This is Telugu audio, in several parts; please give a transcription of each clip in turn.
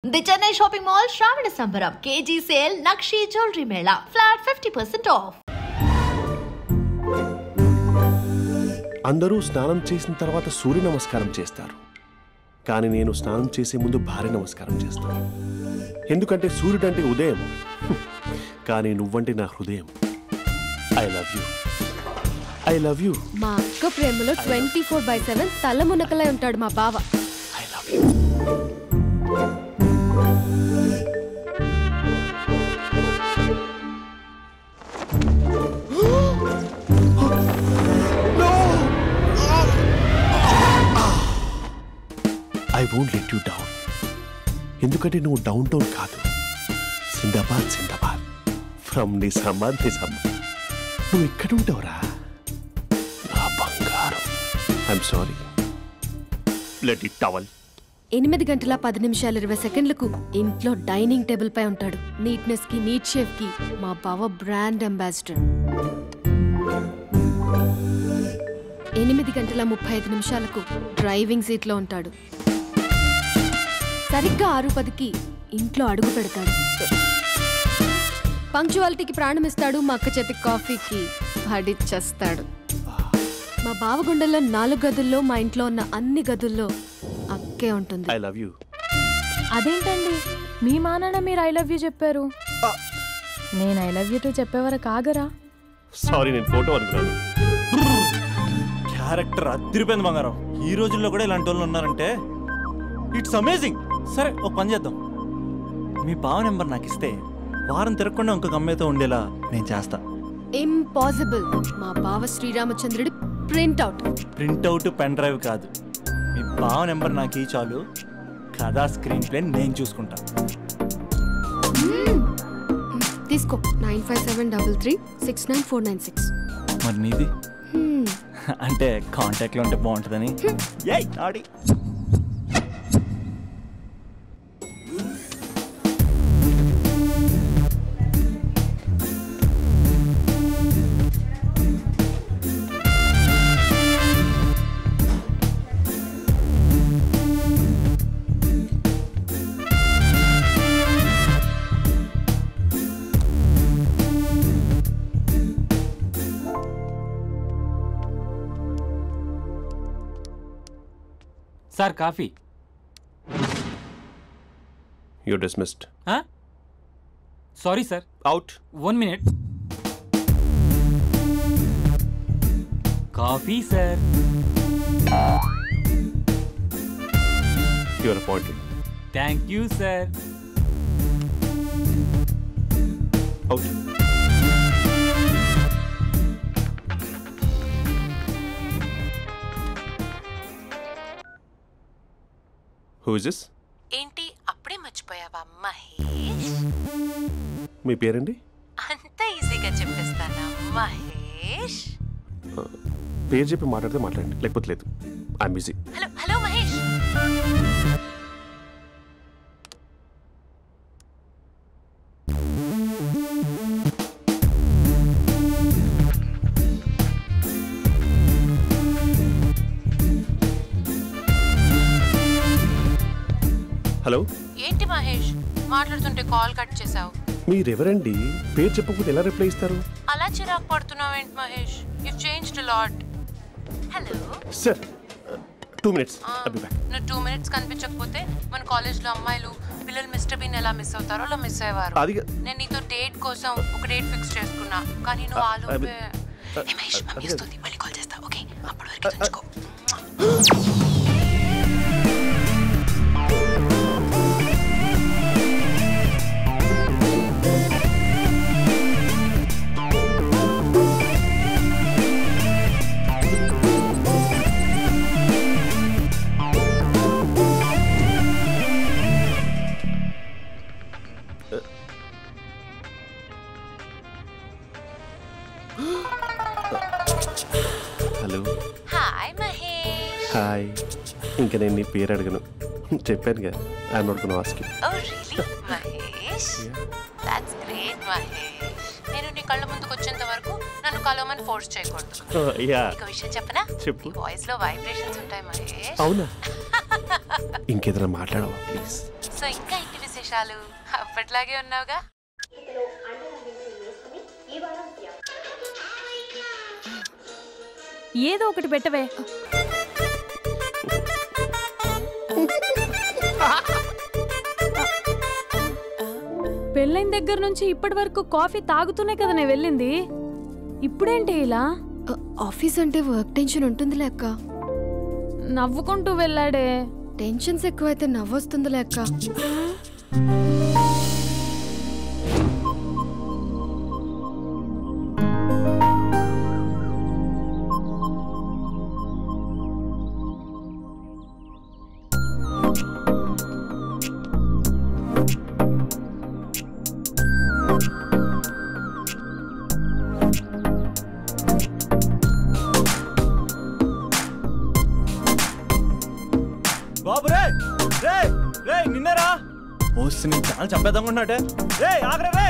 The Chennai Shopping Mall Shravana Sambaram KG Sale Nakshi Jewelry Mela Flat 50% off. అందరూ స్నానం చేసిన తర్వాత సూర్య నమస్కారం చేస్తారు, కానీ నేను స్నానం చేసే ముందు భార్య నమస్కారం చేస్తాను. ఎందుకంటే సూర్యుడు అంటే ఉదయం, కానీ నువ్వంటే నా హృదయం. I love you, I love you. మా అక్క ప్రేమలో 24/7 తల మునకలై ఉంటాడు మా బావ. I love you. I won't let you down. ఎందుకంటే నువ్వు డౌన్ టౌన్ కాదు, జిందాబాద్ జిందాబాద్ ఫ్రమ్ నిజామాబాద్ నిజామాబాద్. నువ్వు ఇక్కడ ఉంటావురా నా బంగారం. I'm sorry. Let it towel. 8:10:20 ఇంట్లో డైనింగ్ టేబుల్ పై ఉంటాడు. నీట్నెస్ కి, నీట్ షేఫ్ కి మా బావ బ్రాండ్ అంబాసిడర్. 8:35 డ్రైవింగ్ సీట్ లో ఉంటాడు. సరిగ్గా 6:10 ఇంట్లో అడుగు పెడతాడు. పంక్చువాలిటీకి ప్రాణం ఇస్తాడు. మా అక్క చేతి కాఫీకి పడిచ్చేస్తాడు. మా బావ గుండెల్లో 4 గదుల్లో, మా ఇంట్లో ఉన్న అన్ని గదుల్లో అక్కే ఉంటుంది. I love you. అదేంటండి, మీ మా నాన్న మీరు ఐ లవ్ యూ చెప్పారు, నేను ఐ లవ్ యూ టు చెప్పేవరకు ఆగరా? సారీ, నేను ఫోటో అనుకున్నాను. క్యారెక్టర్ అదిరిపోయింది బంగారం. ఈ రోజుల్లో కూడా ఇలాంటి వాళ్ళు ఉన్నారంటే ఇట్స్ అమేజింగ్. సరే, ఒక పని చేద్దాం. మీ బావ నెంబర్ నాకు ఇస్తే వారం తిరగకుండా ఇంకొక అమ్మాయితో ఉండేలా నేను చేస్తా. ఇంపాసిబుల్. మా బావ శ్రీరామచంద్రుడి ప్రింట్అవుట్. ప్రింట్అవుట్ పెన్ డ్రైవ్ కాదు, మీ బావ నెంబర్ నాకు ఈ చాలు. కథా స్క్రీన్ ప్లే నేను చూసుకుంటా. తీసుకో. 9573369496. మరి నీది? అంటే కాంటాక్ట్లో ఉంటే బాగుంటుందని. ఆడి sir, coffee. You're dismissed. Sorry sir. Out. 1 minute. Coffee sir. You're appointed. Thank you sir. Out. Who is this? ఏంటి అప్పుడే మర్చిపోయావా మహేష్? మీ పేరండి? అంత ఈజీగా చెప్పేస్తానా మహేష్? పేరు చెప్పి మాట్లాడితే మాట్లాడండి, లేకపోతే లేదు. I'm busy. Hello hello Mahesh. Hello. ఏంటి మహేష్, మాట్లాడుతుంటే కాల్ కట్ చేసావు? మీరెవరండి? పేరు చెప్పకపోతే ఎలా రిప్లై ఇస్తారు? అలా చిరాకు పడుతున్నావు ఏంటి Mahesh? You changed lot. Hello sir, 2 minutes. I'll be back. నువ్వు 2 minutes కనిపించకపోతే మన కాలేజ్లో అమ్మాయిలు పిల్లలు మిస్టర్ బీన్ ఎలా మిస్ అవుతారో అలా మిస్ అయ్యేవారు. నేను నీతో డేట్ కోసం ఒక డేట్ ఫిక్స్ చేసుకున్నా, కానీ నువ్వు ఆలోపే. మహేష్, మమ్మీ వస్తుంది, మళ్ళీ కాల్ చేస్తా. ఓకే, అప్పటి వరకు ఉంచుకో. హలో. హాయ్ మహేష్. హాయ్. ఇంకా నేను నీ పేరు అడగను, చెప్పానుగా. I'm not gonna ask you. Oh really? Mahesh? That's great, Mahesh. నేను నీ కళ్ళ ముందుకు వచ్చేంత వరకు నన్ను కలవమని ఫోర్స్ చేయకూడదు. నీకు విషయం చెప్పనా? నీ వాయిస్ లో వైబ్రేషన్స్ ఉంటాయి మహేష్. అవునా? ఇంకేదైనా మాట్లాడవా ప్లీజ్? సో ఇంకా ఇంటి విశేషాలు అప్పట్లాగే ఉన్నావుగా? ఏదో ఒకటి పెట్టవే. పెళ్ళైన దగ్గర నుంచి ఇప్పటి వరకు కాఫీ తాగుతూనే కదా నేను వెళ్ళింది. ఇప్పుడేంటి ఇలా? ఆఫీస్ అంటే వర్క్ టెన్షన్ ఉంటుందిలే అక్క. నవ్వుకుంటూ వెళ్ళాడే. టెన్షన్స్ ఎక్కువైతే నవ్వొస్తుందిలే అక్క. బాబు రే రే రే నిన్నరా పోస్ట్ నీ ఛానల్ చంపేద్దామనుకుంటున్నాటే. రే ఆగరా రే.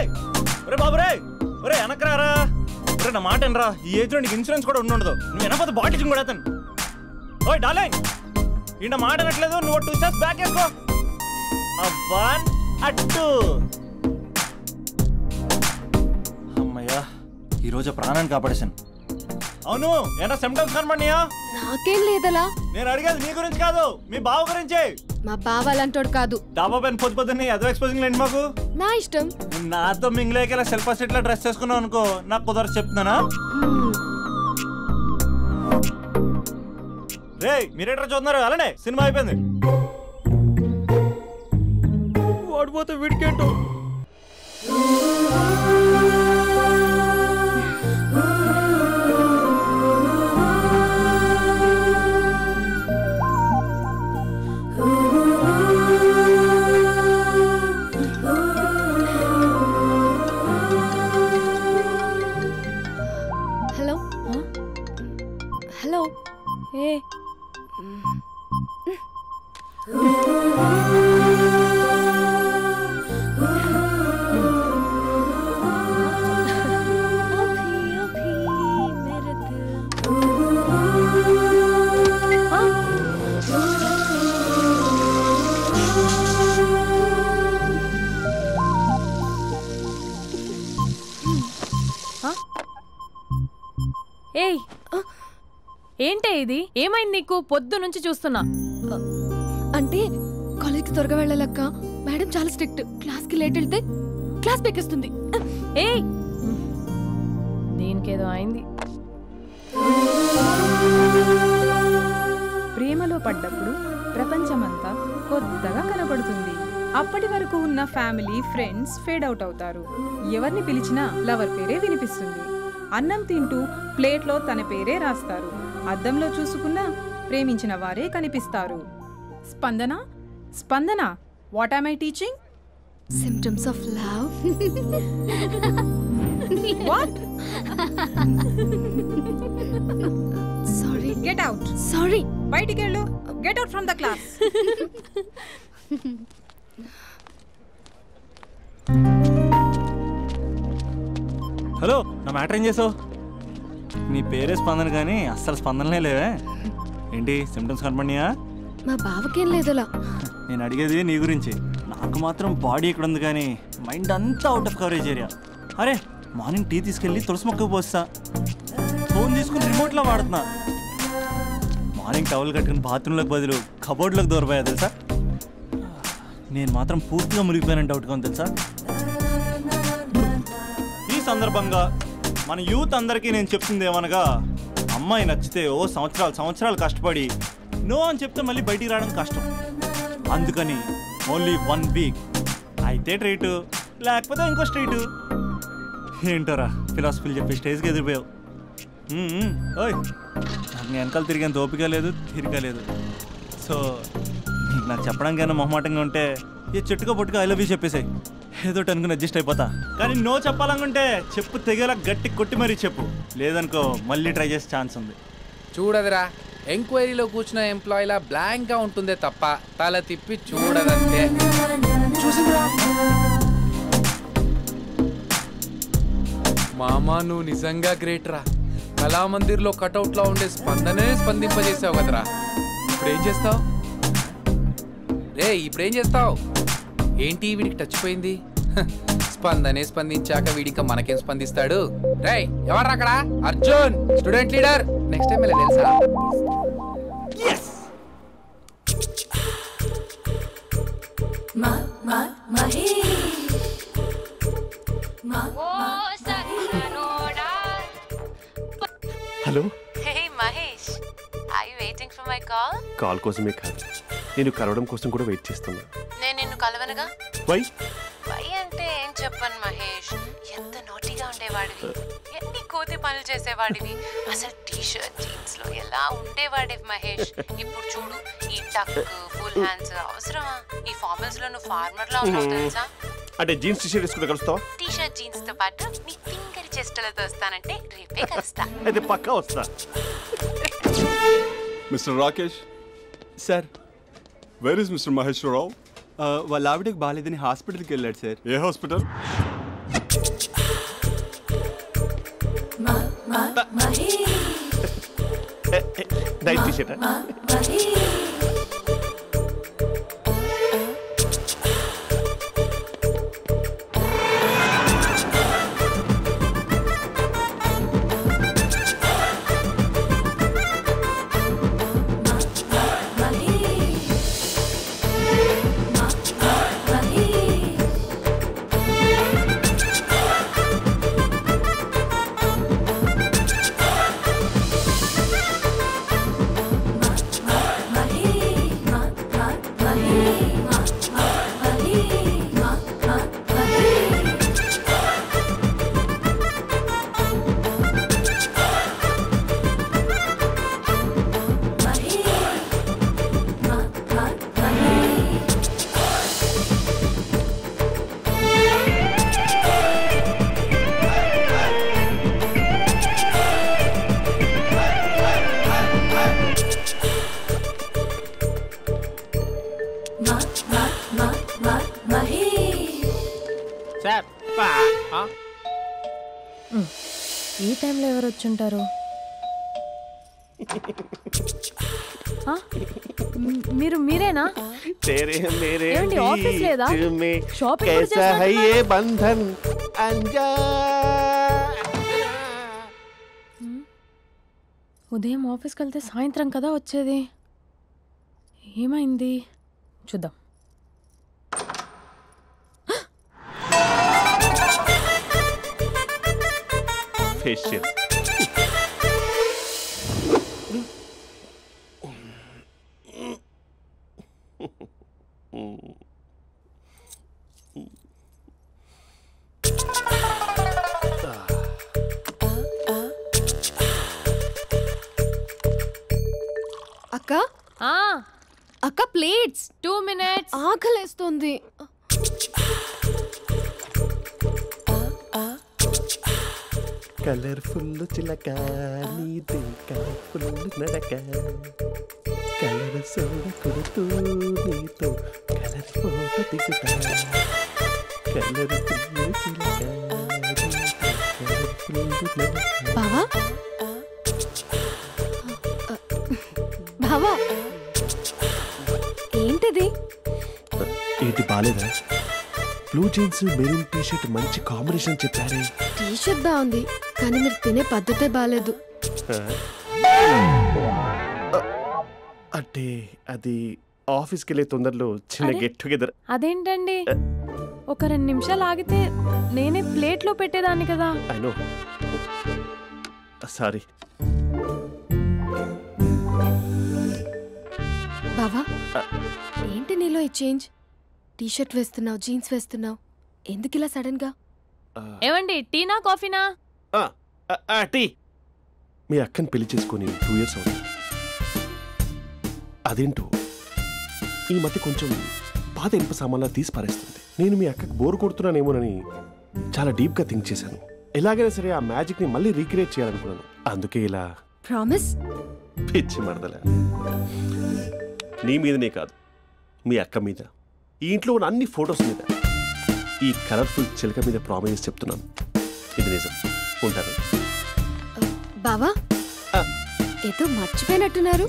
ఒరే బాబు రే. ఒరే వెనకరారా. ఒరే నా మాట అనరా. ఈ ఏజ్ లో నీకు ఇన్సూరెన్స్ కూడా ఉండదు. నువ్వు వెనకపోతే బాటిల్ కూడా అతను. ఓయ్ డార్లింగ్ ఈయన మాట అనట్లేదు. నువ్వు 2 స్టెప్స్ బ్యాక్ వేసుకో. 1 2. అమ్మయ్యా ఈరోజు ప్రాణాన్ని కాపాడేశాను. అవును ఏనా సిమ్టమ్స్ కనబడినాయా? నాకేం లేదలా. నేను అడిగేది నీ గురించి కాదు, మీ బావ గురించి. మా బావ అలాంటోడు కాదు. డాబా పైన పొద్దున్నే ఏదో ఎక్స్పోజింగ్ లేండి మాకు. నా ఇష్టం. నాతో మింగిలేక సెల్ఫ్ సెట్ లా డ్రెస్ చేసుకున్నావు అనుకో, నాకు కుదరదు చెప్తున్నానా? రే మీరేట్రా చూస్తున్నారు? అలానే సినిమా అయిపోయింది. వాడిపోతే వీడికేంటో. Hello hello. ఏ ఏయ్ ఏంటే ఇది? ఏమైంది నీకు? పొద్దు నుంచి చూస్తున్నా. అంటే కాలేజ్కి త్వరగా వెళ్ళాలక్క. మేడం చాలా స్ట్రిక్ట్. క్లాస్కి లేట్ వెళ్తే క్లాస్ పెక్కేస్తుంది. ఏయ్ దీనికేదో అయింది. ప్రేమలో పడ్డప్పుడు ప్రపంచమంతా కొత్తగా కనబడుతుంది. అప్పటి వరకు ఉన్న ఫ్యామిలీ ఫ్రెండ్స్ ఫేడ్ అవుట్ అవుతారు. ఎవరిని పిలిచినా లవర్ పేరే వినిపిస్తుంది. అన్నం తింటూ ప్లేట్లో తన పేరే రాస్తారు. అద్దంలో చూసుకున్నా ప్రేమించిన వారే కనిపిస్తారు. Spandana Spandana, what am I teaching? Symptoms of love. What? Sorry. Get out. Sorry. బయటికి వెళ్ళు. Get out from the class. Hello నా మ్యాటర్ ఏం చేసావు? నీ పేరే స్పందన కానీ అస్సలు స్పందనలే లేవే. ఏంటి సిమ్టమ్స్ కనపడినాయా? మా బావకేం లేదులా. నేను అడిగేది నీ గురించి. నాకు మాత్రం బాడీ ఇక్కడ ఉంది కానీ మైండ్ అంతా అవుట్ ఆఫ్ కవరేజ్ ఏరియా. అరే మార్నింగ్ టీ తీసుకెళ్ళి తులసి మొక్కకు పోస్తా. ఫోన్ తీసుకుని రిమోట్లో వాడుతున్నా. మార్నింగ్ టవల్ కట్టుకుని బాత్రూంలోకి బదులు కబోర్డ్లోకి దూరపోయా తెలుసా. నేను మాత్రం పూర్తిగా మునిగిపోయానని డౌట్గా ఉంది తెలుసా. ఈ సందర్భంగా మన యూత్ అందరికీ నేను చెప్తుంది ఏమనగా, అమ్మాయి నచ్చితే ఓ సంవత్సరాలు కష్టపడి నో అని చెప్తే మళ్ళీ బయటికి రావడం కష్టం. అందుకని ఓన్లీ 1 వీక్ అయితే ట్రీటు, లేకపోతే ఇంకో స్ట్రీటు. ఏంటోరా ఫిలాసఫీలు చెప్పి స్టేజ్కి ఎదిరిపోయావు. ఓయ్ నాకు వెనకాల తిరిగేంత ఓపిక లేదు, తీరిక లేదు. సో నీకు నాకు చెప్పడానికైనా మొహమాటంగా ఉంటే ఏ చెట్టుగా పొట్టుగా ఐ లవ్ యూ చెప్పేసాయి. ఏదో అనుకుని అడ్జస్ట్ అయిపోతా. కానీ నో చెప్పాలనుకుంటే చెప్పు తెగేలా గట్టి కొట్టి మరీ చెప్పు. లేదనుకో మళ్ళీ ట్రై చేసే ఛాన్స్ ఉంది. చూడదురా, ఎంక్వైరీలో కూర్చున్న ఎంప్లాయీలా బ్లాంక్గా ఉంటుందే తప్ప తల తిప్పి చూడదంతే. చూసిందిరా. మామా నువ్వు నిజంగా గ్రేట్ రా. కళామందిర్లో కటౌట్లో ఉండే స్పందనే స్పందింపజేసావు కదరా. ఇప్పుడేం చేస్తావు ఇప్పుడేం చేస్తావు? ఏంటి వీడికి టచ్ పోయింది? స్పందనే స్పందించాక వీడిక మనకేం స్పందిస్తాడు? రేయ్ ఎవరు అక్కడ? Arjun student leader. Next time ఇలా తెలుసా? Hello. Hey Mahesh, are you waiting for my call? Call కోసమే కాదు, నేను కలవడం కోసం కూడా వెయిట్ చేస్తున్నా. నేను నిన్ను కలవనుగా. వై అంటే ఏం చెప్పను మహేష్, ఎంత నోటిగా ఉండేవాడివి, ఎన్ని కోతి పనులు చేసేవాడివి, అసలు టీ షర్ట్ జీన్స్ లో ఎలా ఉండేవాడివి మహేష్. ఇప్పుడు చూడు, ఈ టక్ ఫుల్ హ్యాండ్స్ అవసరమా? ఈ ఫార్మల్స్ లో నువ్వు ఫార్మర్ లా ఉన్నావు తెలుసా? అంటే జీన్స్ టీ షర్ట్ వేసుకుంటే కలుస్తావా? టీ షర్ట్ జీన్స్ తో పాటు నీ ఫింగర్ చెస్టలతో వస్తానంటే రేపే కలుస్తా. అయితే పక్కా వస్తా. Mister Rakesh sir. Where is mister Maheshwararao? వాళ్ళ ఆవిడకి బాగాలేదని హాస్పిటల్కి వెళ్ళాడు సార్. ఏ హాస్పిటల్? Night T shirt. ఈ టైంలో ఎవరు వచ్చుంటారు? మీరేనా? ఏమండి ఆఫీస్ లేదా? షాపింగ్ ఉదయం ఆఫీస్కి వెళ్తే సాయంత్రం కదా వచ్చేది. ఏమైంది చూద్దాం. ఫేషియల్. అక్క అక్క ప్లేట్స్. 2 minutes. ఆకలేస్తుంది. కలర్ఫుల్ చిలక నీదే కలర్ఫుల్ నడక కలర్ సోడ కొడుతూ నీతో కలర్ ఫోటో దిగుతా కలర్ఫుల్ చిలక బావా బావా ఏంటిది? ఏంటి బాలేదా? Blue jeans maroon T shirt మంచి కాంబినేషన్ చెప్పారే. టీ షర్ట్ బాగుంది కానీ మీరు తినే పద్ధతే బాలేదు. అంటే అది ఆఫీస్కి వెళ్ళే తొందరలో చిన్న గెట్ టుగెదర్. అదేంటండి, ఒక 2 నిమిషాలు ఆగితే నేనే ప్లేట్లో పెట్టేదాన్ని కదా. I know, sorry. బావా ఏంటి నీలో ఈ చేంజ్? టీ షర్ట్ వేస్తున్నావు, జీన్స్ వేస్తున్నావు, ఎందుకు ఇలా సడన్ గా? ఏమండి టీనా కాఫీనా? టీ. మీ అక్కని పెళ్లి చేసుకొని 2 years అవుతుంది. అదేంటో ఈ మధ్య కొంచెం పాత ఇనుప సామాన్లా తీసి పారేస్తుంది. నేను మీ అక్కకు బోర్ కొడుతున్నానేమోనని చాలా డీప్గా థింక్ చేశాను. ఎలాగైనా సరే ఆ మ్యాజిక్ని మళ్ళీ రీక్రియేట్ చేయాలనుకున్నాను. అందుకే ఇలా. ప్రామిస్? పిచ్చి మరదల, నీ మీదనే కాదు, మీ అక్క మీద, ఈ ఇంట్లో ఉన్న అన్ని ఫొటోస్ మీద, ఈ కలర్ఫుల్ చిలక మీద ప్రామిస్ చెప్తున్నాను. ఇది నిజం. ఉంటాను. బావా ఏదో మర్చిపోయినట్టున్నారు.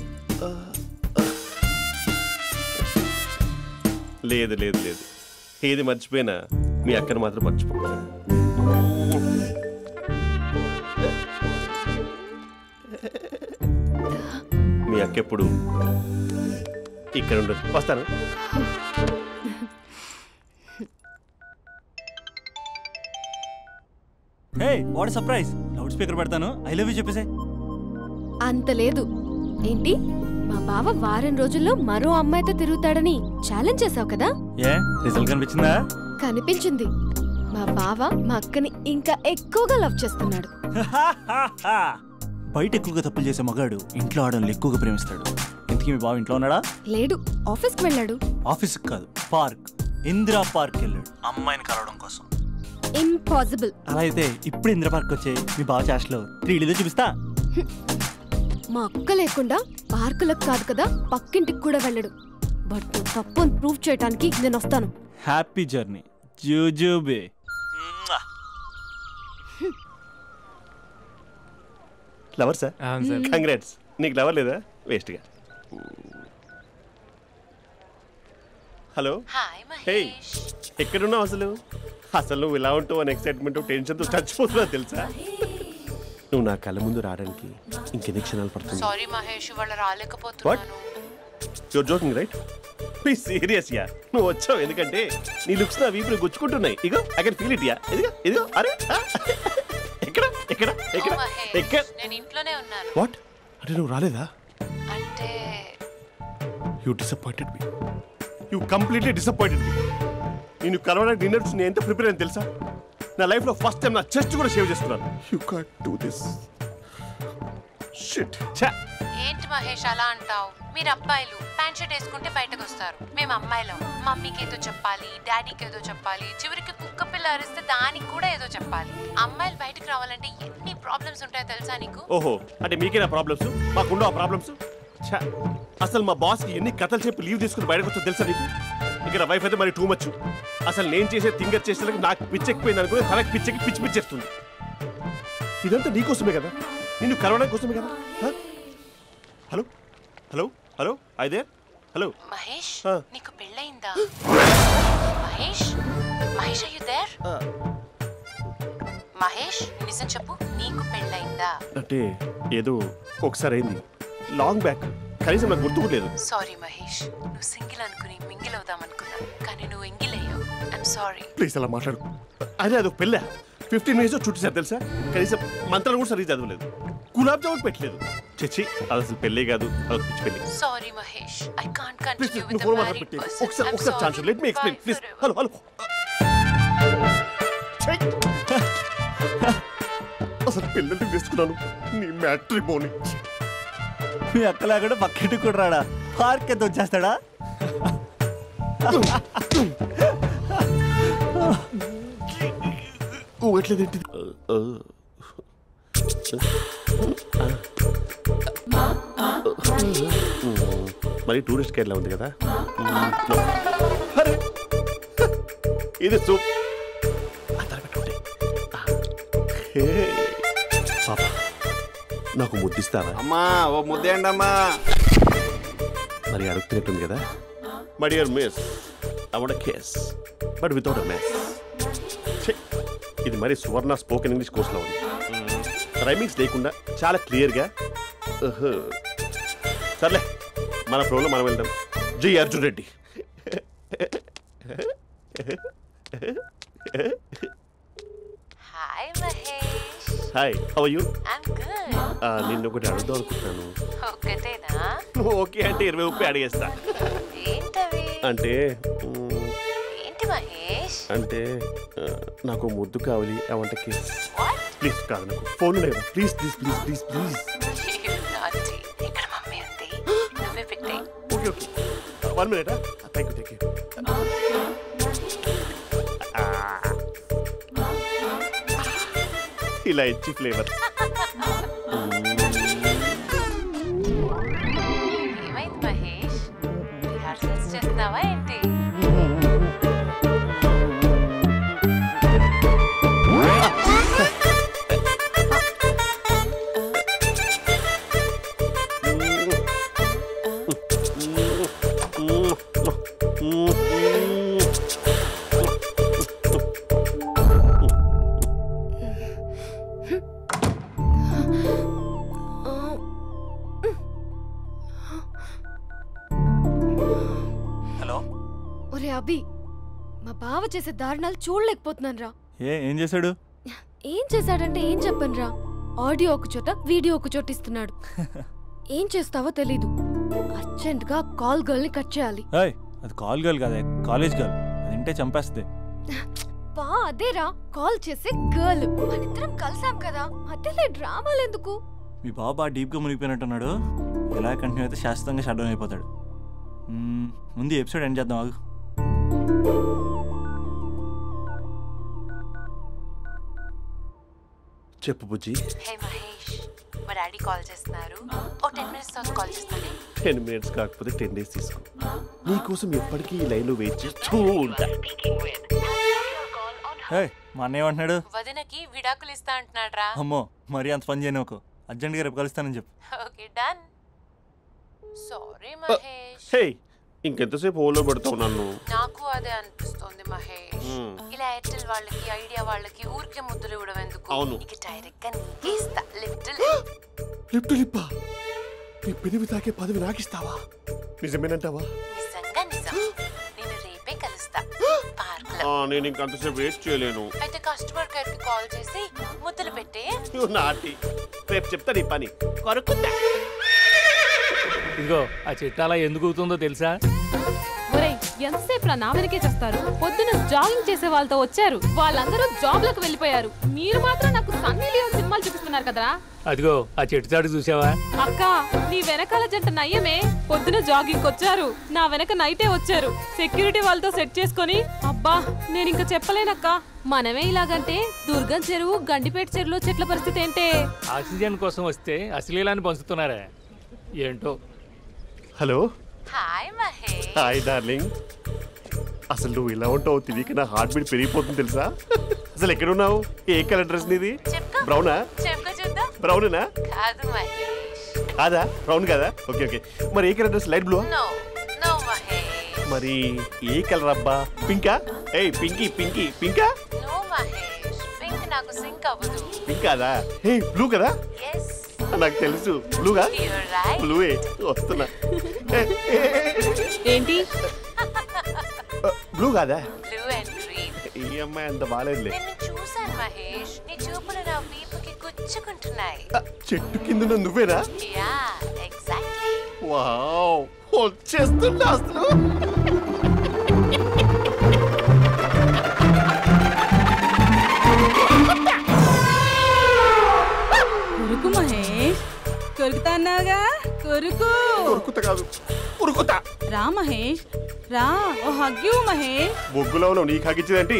లేదు లేదు లేదు, ఏది మర్చిపోయినా మీ అక్కను మాత్రం మర్చిపో. మీ అక్క ఎప్పుడు ఇక్కడ ఉండదు. వస్తాను. Hey what surprise. Loud speaker పెడతాను, ఐ లవ్ యూ చెప్పేసే. అంత లేదు. ఏంటి మా బావ వారం రోజుల్లో మరో అమ్మాయితో తిరుగుతాడని ఛాలెంజ్ చేసావు కదా? ఏ రిజల్ట్ కనిపించిందా? కనిపించింది. మా బావ మా అక్కని ఇంకా ఎక్కువగా లవ్ చేస్తున్నాడు. బయట ఎక్కువగా తప్పులు చేసే మగాడు ఇంట్లో ఆడవాళ్ళు ఎక్కువగా ప్రేమిస్తాడు. ఇంతకీ మీ బావ ఇంట్లో ఉన్నాడా? లేడు, ఆఫీస్కి వెళ్ళాడు. ఆఫీస్కి కాదు, పార్క్, ఇందిరా పార్క్ వెళ్ళాడు అమ్మాయిని కలవడం కోసం. ఇంపాసిబుల్. అలా అయితే ఇప్పుడు ఇందిరా పార్క్ వచ్చే మీ బావ చాష్లో 3Dలో చూపిస్తా. మా అక్క లేకుండా పార్కులకు కాదు కదా పక్కింటికి కూడా వెళ్ళడు. బట్ నువ్వు తప్పు ప్రూవ్ చేయడానికి నేను వస్తాను. హ్యాపీ జర్నీ జూజూబే. Lover sir? కంగ్రాట్స్. నీకు లవర్ లేదా? వేస్ట్గా. హలో. హే, ఎక్కడున్నావు అసలు? అసలు నువ్వు ఇలా ఉంటావు అని ఎక్సైట్మెంట్ టెన్షన్తో చచ్చిపోతున్నా తెలుసా? నువ్వు నా కళ్ళ ముందు రావడానికి ఇంకెన్ని క్షణాలు పడుతుంది? సారీ మహేష్, వాళ్ళు రాలేకపోతున్నాను. You're joking right? Please serious ya. నువ్వు వచ్చావు ఎందుకంటే నీ లుక్స్ నా వీపులు గుచ్చుకుంటున్నాయి. ఇగో I can feel it ya. ఇదిగో ఇదిగో. అరే ఎక్కడ ఎక్కడ ఎక్కడ ఎక్కడ? నేను ఇంట్లోనే ఉన్నాను. వాట్ అంటే నువ్వు రాలేదా? అంటే you disappointed me. You completely disappointed me. నేను కలవడానికి డిన్నర్స్ నేను ఎంత ప్రిపేర్ అని తెలుసా? నా లైఫ్లో ఫస్ట్ టైం నా చెస్ట్ కూడా సేవ్ చేస్తున్నాను. You can't do this. Shit. ఏంటి మహేష్ అలా అంటావు? మీరు అబ్బాయిలు ప్యాంట్ షర్ట్ వేసుకుంటే బయటకు వస్తారు. మేము అమ్మాయిలం మమ్మీకి ఏదో చెప్పాలి, డాడీకి ఏదో చెప్పాలి, చివరికి కుక్క పిల్ల అరిస్తే దానికి కూడా ఏదో చెప్పాలి. అమ్మాయిలు బయటకు రావాలంటే ఎన్ని ప్రాబ్లమ్స్ ఉంటాయో తెలుసా నీకు? ఓహో, అంటే మీకేనా ప్రాబ్లమ్స్? మాకుండా ఆ ప్రాబ్లమ్స్? అసలు మా బాస్కి ఎన్ని కథలు చెప్పి లీవ్ తీసుకుని బయటకు వచ్చా తెలుసా నీకు? ఇక్కడ వైఫ్ అయితే మరి టూ మచ్. అసలు నేను చేసే థింగర్ చేసేందుకు నాకు పిచ్చెక్కిపోయింది అనుకుని తనకి పిచ్చెక్కి పిచ్చి పిచ్చేస్తుంది. ఇదంతా నీకోసమే కదా, నిన్ను కలవడానికి కోసమే కదా. హలో హలో హలో అయితే హలో మహేష్, నీకు పెళ్ళయిందా? Mahesh Mahesh are you there? Mahesh నిజం చెప్పు, నీకు పెళ్ళయిందా? అంటే ఏదో ఒకసారి అయింది, లాంగ్ బ్యాక్, కనీసం నాకు గుర్తుకులేదు. సారీ మహేష్, నువ్వు సింగిల్ అనుకుని మింగిల్ అవుదాం అనుకున్నా, కానీ నువ్వు ఎంగిల్ అయ్యావు. I'm sorry. ప్లీజ్ అలా మాట్లాడు. అదే అదొక పెళ్ళ 15 minutes చుట్టేసారు తెలుసా? కనీసం మంత్రాలు కూడా సరిగ్గా చదవలేదు, గులాబ్ జామున్ పెట్టలేదు. చచ్చి, అది అసలు పెళ్ళే కాదు, అదొక పిచ్చి పెళ్ళి. Sorry Mahesh, I can't continue with the married person. ఒకసారి chance let me explain please. Hello hello. అసలు పిల్లల్ని తీసుకున్నాను నీ మ్యాట్రిమోని. మీ అక్కలా కూడా పక్కింటి కూడా రాడా? పార్క్ ఎంత వచ్చేస్తాడా? ఎట్లేదేంటి మరి టూరిస్ట్ కేరళ ఉంది కదా. ఇది సూప్ పాపా, నాకు ముద్దిస్తావా? అమ్మా ఓ ముద్దేయండి అమ్మా. మరి అడుగుతున్నట్టుంది కదా. My dear miss, I want a kiss but without a mess. ఇది మరి సువర్ణ స్పోకెన్ ఇంగ్లీష్ కోర్సులో ఉంది, రైమింగ్స్ లేకుండా చాలా క్లియర్గా. సర్లే, మన ప్రోలో మనం వెళ్దాం. జి Arjun Reddy. Hi Mahesh. Hi, how are you? I'm good. నిన్ను ఒకటి అడుగుదాం అనుకుంటున్నాను. ఒకటేనా? ఓకే అంటే 20 రూపాయలు అడిగేస్తా. ఏంటవి? అంటే ఏంటి మహేష్? అంటే నాకు ముద్దు కావాలి, I want a kiss. Please కాదు, నాకు ఫోన్ లేదా, please please please please please. ఇక్కడ మమ్మీ ఉంది, నువ్వే పెట్టే. Okay okay, 1 minute. Thank you. ఇలా ఇచ్చి ఫ్లేవర్. ఏమైంది మహేష్, రిహార్సల్స్ చేస్తున్నావా ఏంటి? మా బావ చేసే దారుణాలు చూడలేకపోతున్నాను రా. ఏం చేశాడు? ఏం చేశాడంటే ఏం చెప్పను రా. ఆడియో ఒక చోట వీడియో ఒక చోట ఇస్తున్నాడు. ఏం చేస్తావో తెలీదు. అర్జెంట్ గా కాల్ గర్ల్ ని కట్ చేయాలి. అది కాల్ గర్ల్ కాదే, కాలేజ్ గర్ల్. అది వింటే చంపేస్తే. బా అదేరా కాల్ చేసే గర్ల్. మనిద్దరం కలిసాం కదా, మధ్యలో డ్రామాలు ఎందుకు? మీ బాబా డీప్ గా మునిగిపోయినట్టున్నాడు. ఎలా కంటిన్యూ అయితే శాశ్వతంగా షట్ డౌన్ అయిపోతాడు. ముందు ఎపిసోడ్ ఎండ్ చేద్దాం ఆగు. చెప్పు బుజ్జి. హే మహేష్, మా డాడీ కాల్ చేస్తున్నారు. ఓ 10 minutes తర్వాత కాల్ చేస్తాను. 10 minutes కాకపోతే 10 days తీసుకో. నీకోసం ఎప్పటికీ ఈ లైన్లో వెయిట్ చేస్తూ ఉంటా. మా అన్నయ్య అంటున్నాడు, వదినకి విడాకులు ఇస్తా అంటున్నాడు రా. అమ్మో మరి అంత పని చేయను. అర్జెంట్గా రేపు కలుస్తానని చెప్పు. Okay done. సారీ మహేష్. హే ఇంకెంతసేపు హోల్లో పెడతావు నన్ను? నాకు అదే అనిపిస్తుంది మహేష్. ఇలా ఎయిర్టెల్ వాళ్ళకి ఐడియా వాళ్ళకి ఊరికే ముద్దులు ఇవ్వడం ఎందుకు? అవును. ఇక డైరెక్ట్ గా నీకే ఇస్తా. లిప్టు లిప్పా నీ పెదవి తాకే పదవి నాకిస్తావా? నిజమేనంటావా? నిజంగా నిజం. నేను రేపే కలుస్తా పార్క్ లో. నేను ఇంకంతసేపు వెయిట్ చేయలేను. అయితే కస్టమర్ కేర్ కి కాల్ చేసి ముద్దులు పెట్టే. నాటి రేపు చెప్తా నీ పని. కొరుకుందా. ఇదిగో ఆ చెట్టు అలా ఎందుకు అవుతుందో తెలుసా? ఒరేయ్ ఎంతసేపు నా వెనకే చేస్తారు? పొద్దున జాగింగ్ చేసే వాళ్ళతో వచ్చారు, వాళ్ళందరూ జాబ్ లకు వెళ్ళిపోయారు. మీరు మాత్రం నాకు సన్నీ లియోన్ సినిమాలు చూపిస్తున్నారు కదరా. అదిగో ఆ చెట్టు చాటు చూసావా? అక్క నీ వెనకాల జంట నయ్యమే. పొద్దున జాగింగ్ వచ్చారు, నా వెనక నైటే వచ్చారు. సెక్యూరిటీ వాళ్ళతో సెట్ చేసుకొని అబ్బా నేను ఇంకా చెప్పలేనక్క. మనమే ఇలాగంటే దుర్గం చెరువు గండిపేట చెరువులో చెట్ల పరిస్థితి ఏంటే? ఆక్సిజన్ కోసం వస్తే అశ్లీలాన్ని పంచుతున్నారా ఏంటో. Hello. Hi Mahesh. Hi darling. అసలు నువ్వు ఇలా ఉంటావు తెలియక నా హార్ట్ బీట్ పెరిగిపోతుంది తెలుసా? అసలు ఎక్కడున్నావు? ఏ కలర్ డ్రెస్ నీది? బ్రౌనా? బ్రౌనేనా? కాదు మహేష్. కాదా? బ్రౌన్ కదా? Okay okay. మరి ఏ colour dress? Light blue? No no Mahesh. మరి ఏ కలర్ అబ్బా? పింకా? ఏయ్ పింకీ పింకీ పింకా? నో మహేష్, పింక్ నాకు సింక్ అవ్వదు. పింక్ కాదా? ఏ బ్లూ కదా? yes నాకు తెలుసు. బ్లూగా? you're right. బ్లూయే వస్తున్నా. ఏంటి బ్లూ కాదా? Blue and green. ఈ అమ్మాయి అంత బాలేదులే. నేను చూసాను మహేష్, నీ చూపులు నా వీపుకి గుచ్చుకుంటున్నాయి. చెట్టు కింద నువ్వేనా? Yeah exactly. వావ్ వచ్చేస్తున్నా అసలు. కొరుకు మహేష్, కొరుకుతా అన్నావుగా, కొరుకు. కొరుకుతా కాదు ఉరుకుతా. రా మహేష్ రా, ఓ హగ్గు మహేష్. బొగ్గులో ఉన్నావు, నీకు హగ్గించేదేంటి?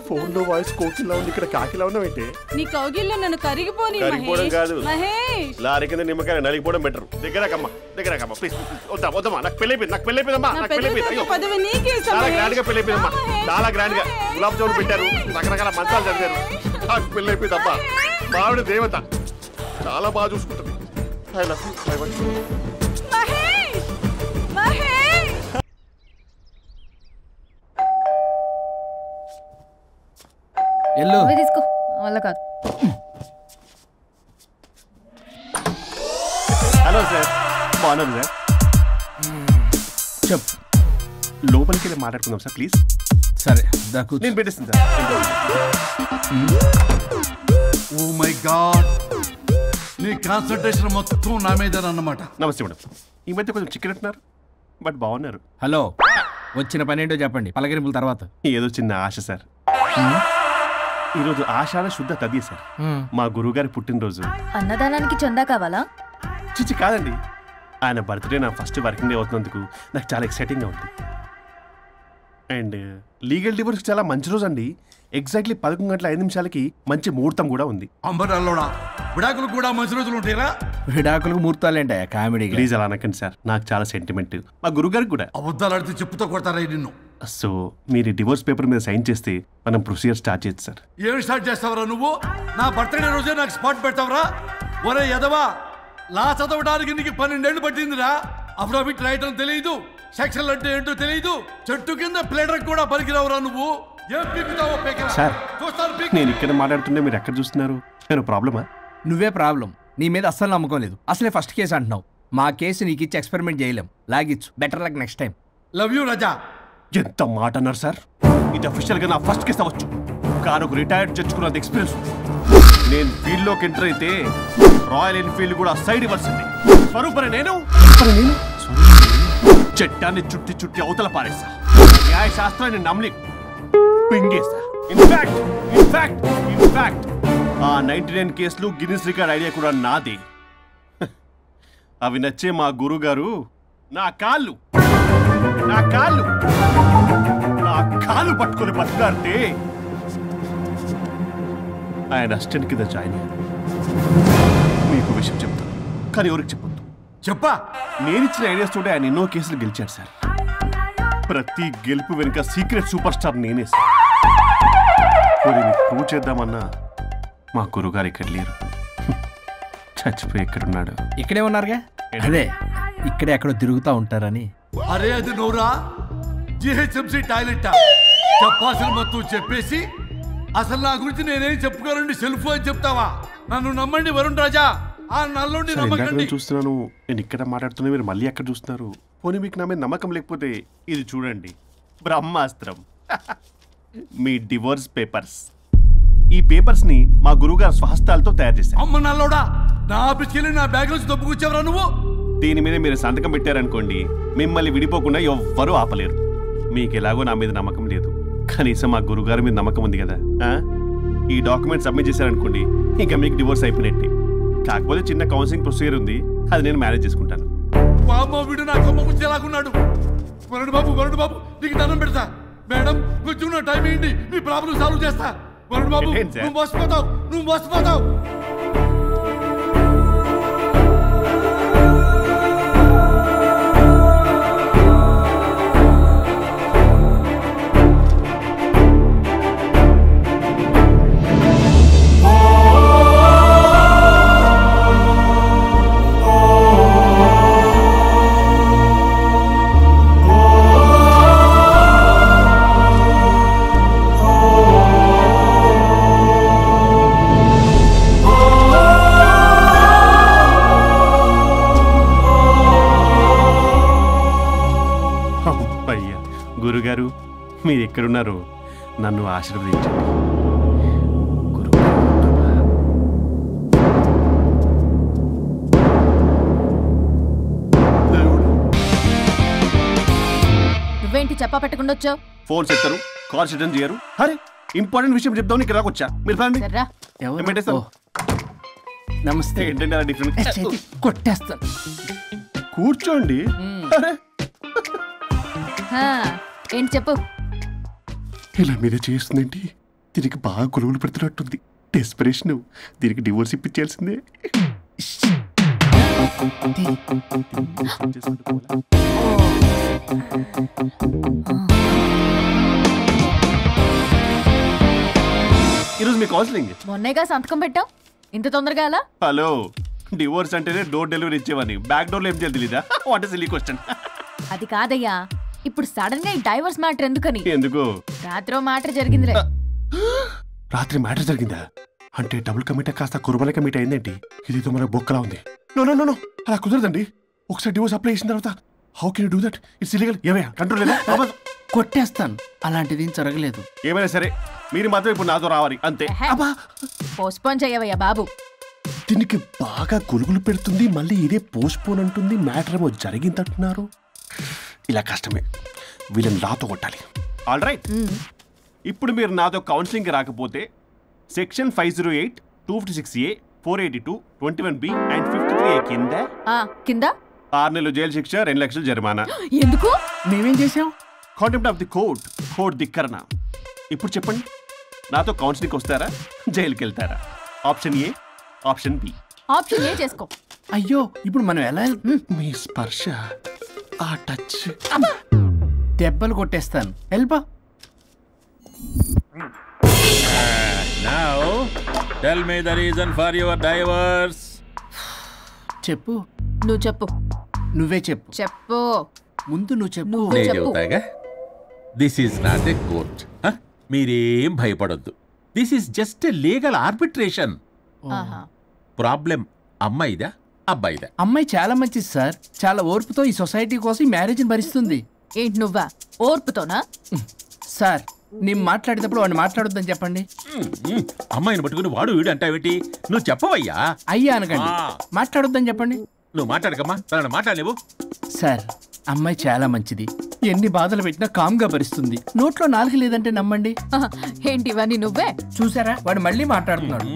ఫోన్ లో వాయిస్ కోకిలా ఉంది, ఇక్కడ కాకిలా ఉన్నావేంటి? నీ కౌగిల్లో నన్ను కరిగిపోని కరిగిపోవడం కాదు మహేష్. లారీ కింద నిమ్మకాయ నలిగిపోవడం బెటర్. దగ్గరకమ్మా దగ్గరకమ్మా ప్లీజ్. వద్దా వద్దమ్మా, నాకు పెళ్ళైపోయింది, నాకు పెళ్ళైపోయిందమ్మా, నాకు పెళ్ళైపోయింది. పదవి నీకే ఇస్తా చాలా మహేష్. గ్రాండ్ గా పెళ్ళైపోయిందమ్మా, చాలా గ్రాండ్ గా. గులాబ్ జామున్ పెట్టారు, రకరకాల మంచాలు చదివారు. నాకు పెళ్ళైపోయిందమ్మా. మావిడ దేవత, చాలా బాగా చూసుకుంటుంది. మహేష్ మహేష్. ఎల్లు తీసుకో వల్ల కాదు. హలో సార్, బాగున్నాను సార్. చెప్పు. లోపలికి వెళ్ళి మాట్లాడుకుందాం సార్ ప్లీజ్. సరే దాకు నేను పెట్టేస్తాను సార్. ఓ మై గాడ్, నీ కాన్సంట్రేషన్ మొత్తం నా మీదనమాట. నమస్తే మేడం. ఈ మధ్య కొంచెం చిక్కినట్టున్నారు, బట్ బాగున్నారు. హలో, వచ్చిన పని ఏంటో చెప్పండి, పలకరింపుల తర్వాత. ఏదో చిన్న ఆశ సార్. ఈరోజు ఆషాఢ శుద్ధ తది సార్, మా గురువుగారి పుట్టినరోజు. అన్నదానానికి చందా కావాలా? చిచ్చి కాదండి, ఆయన బర్త్డే నా ఫస్ట్ వర్కింగ్ డే అవుతున్నందుకు నాకు చాలా ఎక్సైటింగ్గా ఉంది. అండ్ లీగల్ డివోర్స్ చాలా మంచి రోజు అండి. ఎగ్జాక్ట్లీ 11:05 మంచి ముహూర్తం కూడా ఉంది. అంబరాల్లోడా విడాకులు కూడా మంచి రోజులు ఉంటాయిరా? విడాకులకు ముహూర్తాలేంటా కామెడీ? ప్లీజ్ అలా అనకండి సార్, నాకు చాలా సెంటిమెంట్, మా గురుగారికి కూడా. అబద్ధాలు ఆడితే చెప్పుతో కొడతారా నిన్ను? సో మీరు డివోర్స్ పేపర్ మీద సైన్ చేస్తే మనం ప్రొసీజర్ స్టార్ట్ చేయొచ్చు సార్. ఏం స్టార్ట్ చేస్తావరా నువ్వు? నా బర్త్డే రోజే నాకు స్పాట్ పెడతావరా? ఒరే ఎదవా, లా చదవడానికి నీకు 12 ఏళ్ళు పట్టిందిరా. అఫిడవిట్ రాయటం తెలియదు, సెక్షన్ అంటే ఏంటో తెలియదు, చెట్టు కింద ప్లేడర్ కూడా పనికిరావురా నువ్వు. సార్ నేను ఇక్కడ మాట్లాడుతుంటే మీరు ఎక్కడ చూస్తున్నారు? నేను ప్రాబ్లమా? నువ్వే ప్రాబ్లం. నీ మీద అస్సలు నమ్మకం లేదు. అసలే ఫస్ట్ కేసు అంటున్నావు. మా కేసు నీకు ఇచ్చి ఎక్స్పెరిమెంట్ చేయలేం. లాగిచ్చు. Better luck next time. Love you Raza. ఎంత మాట అన్నారు సార్? ఇది అఫీషియల్గా నా ఫస్ట్ కేసు అవ్వచ్చు. కానీ ఒక రిటైర్డ్ జడ్జ్కున్నంత ఎక్స్పీరియన్స్. నేను ఫీల్డ్లోకి ఎంటర్ అయితే రాయల్ ఎన్ఫీల్డ్ కూడా సైడ్ ఇవ్వాల్సింది. స్వరూపరే నేను చట్టాన్ని చుట్టి చుట్టి అవతల పారేస్తా. న్యాయ శాస్త్రాన్ని నమ్మి పింగేస్తా. ఇన్ఫాక్ట్ ఆ 99 కేసులు గిన్నిస్ రికార్డ్ ఐడియా కూడా నాదే. అవి నచ్చే మా గురువు గారు నా కాళ్ళు పట్టుకొని బతుకుతారంటే ఆయన అసిస్టెంట్ కింద జాయిన్ అయ్యాను. మీకు విషయం చెప్తాను, కానీ ఎవరికి చెప్పొద్దు. చెప్పా. నేనిచ్చిన ఐడియాస్ తోటి ఆయన ఎన్నో కేసులు గెలిచాడు సార్. ప్రతి గెలుపు వెనుక సీక్రెట్ సూపర్ స్టార్ నేనే సార్. ప్రూవ్ చేద్దామన్నా మా గురుగారు ఇక్కడ లేరు. చచ్చిపోయి ఎక్కడున్నాడు? ఇక్కడే ఉన్నారుగా. అదే ఇక్కడే ఎక్కడో తిరుగుతూ ఉంటారని. అరే అది నోరా జిహెచ్ఎంసీ టాయిలెట్ చెప్పాల్సిన మొత్తం చెప్పేసి అసలు నా గురించి నేనేం చెప్పుకోరండి సెల్ఫ్ అని చెప్తావా? నన్ను నమ్మండి వరుణ్ రాజా. ఆ నల్లోండి నమ్మకండి. చూస్తున్నాను, నేను ఇక్కడ మాట్లాడుతున్నా, మీరు మళ్ళీ అక్కడ చూస్తున్నారు. పోనీ మీకు నా మీద నమ్మకం లేకపోతే ఇది చూడండి, బ్రహ్మాస్త్రం. మీ డివోర్స్ పేపర్స్. ఈ పేపర్స్ ని మా గురువుగారు స్వహస్తాలతో తయారు చేశారు. అమ్మ నల్లోడా, నా ఆఫీస్కి వెళ్ళి నా బ్యాగ్ నుంచి దొబ్బుకొచ్చావరా నువ్వు? దీని మీద మీరు సంతకం పెట్టారనుకోండి, మిమ్మల్ని విడిపోకుండా ఎవ్వరూ ఆపలేరు. మీకు ఎలాగో నా మీద నమ్మకం లేదు, కనీసం మా గురుగారి మీద నమ్మకం ఉంది కదా. ఈ డాక్యుమెంట్ సబ్మిట్ చేశారనుకోండి, ఇంకా మీకు డివోర్స్ అయిపోయినట్టే. కాకపోతే చిన్న కౌన్సిలింగ్ ప్రొసీజర్ ఉంది, అది నేను మేనేజ్ చేసుకుంటాను. వీడు నా కొమ్మ గుచ్చేలాగున్నాడు. వరుణ్ బాబు నీకు దండం పెడతా. మేడం కొంచెం నా టైం ఏంటి, మీ ప్రాబ్లం సాల్వ్ చేస్తా. వరుణ్ బాబు నువ్వు మోసపోతావు. గురుగారు, మీరు ఎక్కడున్నారు? నన్ను ఆశీర్వదించండి. నువ్వేంటి చెప్పా పెట్టకుండా వచ్చావు? ఫోన్ చెప్తారు, కాల్ అటెండ్ చేయరు. అరే ఇంపార్టెంట్ విషయం చెప్దాం, ఇక్కడ రాకొచ్చా. మీరు నమస్తే. ఏంటంటే అలా డిఫరెంట్ కొట్టేస్తాను. కూర్చోండి. ఏంటి చెప్పు. ఇలా మీరే చేస్తుందేంటి? దీనికి బాగా కొలువులు పెడుతున్నట్టుంది. డెస్పరేషన్. దీనికి డివోర్స్ ఇప్పించాల్సిందే. ఈరోజు మీ కౌన్సిలింగ్. మొన్నేగా సంతకం పెట్టావు, ఇంత తొందరగా అలా? హలో, డివోర్స్ అంటేనే డోర్ డెలివరీ ఇచ్చేవాడిని. బ్యాక్ డోర్ లో ఏం చేయాలి తెలీదా? What is silly question. అది కాదయ్యా, ఇప్పుడు సడన్ గా ఈ డైవర్స్ మ్యాటర్ ఎందుకని? ఎందుకు? రాత్రి మ్యాటర్ జరిగిందిలే. రాత్రి మ్యాటర్ జరిగిందా? అంటే డబుల్ కమిట్ కాస్త కుర్బల కమిట్ అయిందేంటి? ఇది మనకు బొక్కలా ఉంది. నో నో నో, అలా కుదరదండి. ఒకసారి డివోర్స్ అప్లై చేసిన తర్వాత how can you do that? It's illegal. ఏమయ్యా కంట్రోల్ లేదా? కొట్టేస్తాను. అలాంటిది ఏం జరగలేదు. ఏమైనా సరే మీరు మాత్రం ఇప్పుడు నాతో రావాలి అంతే. పోస్ట్పోన్ చేయవయ్యా బాబు. దీనికి బాగా కొలుగులు పెడుతుంది, మళ్ళీ ఇదే పోస్ట్పోన్ అంటుంది. మ్యాటర్ ఏమో జరిగిందంటున్నారు. ఇలా కష్టమే. వీళ్ళని నాతో కొట్టాలి. ఆల్ రైట్, ఇప్పుడు మీరు నాతో కౌన్సిలింగ్కి రాకపోతే section 508, 256A, 482, 21B and 53A కింద 6 నెలలు జైలు శిక్ష, 2 లక్షలు జరిమానా. ఎందుకు? మేమేం చేసాం? కాంటెంప్ట్ ఆఫ్ ది కోర్ట్ ధిక్కరణ. ఇప్పుడు చెప్పండి, నాతో కౌన్సిలింగ్కి వస్తారా, జైలుకి వెళ్తారా? Option A, option B. Option A చేసుకో. అయ్యో, ఇప్పుడు మనం ఎలా? మీ స్పర్శ, ఆ టచ్, దెబ్బలు కొట్టేస్తాను. వెళ్ళిపో. Now, tell me the reason for your divorce. చెప్పు. నువ్వు చెప్పు. నువ్వే చెప్పు. చెప్పు. ముందు నువ్వు చెప్పు. నేను చెప్తాగా. This is not a court. మీరేం భయపడొద్దు. This is just a legal arbitration. Problem అమ్మాయిదా అబ్బాయిదా? అమ్మాయి చాలా మంచిది సార్. చాలా ఓర్పుతో ఈ సొసైటీ కోసం ఈ మ్యారేజ్ని భరిస్తుంది. ఏంటి నువ్వా ఓర్పుతోనా? సార్ నేను మాట్లాడేటప్పుడు వాడిని మాట్లాడొద్దని చెప్పండి. అమ్మాయిని పట్టుకుని వాడు వీడు అంటావేంటి? నువ్వు చెప్పవయ్యా. అయ్యా అనకండి, మాట్లాడొద్దని చెప్పండి. నువ్వు మాట్లాడకమ్మా, తనని మాట్లాడలేవు. సార్ అమ్మాయి చాలా మంచిది, ఎన్ని బాధలు పెట్టినా కామ్గా భరిస్తుంది. నోట్లో నాలుగు లేదంటే నమ్మండి. ఏంటి ఇవన్నీ నువ్వే చూసారా? వాడు మళ్ళీ మాట్లాడుతున్నాడు.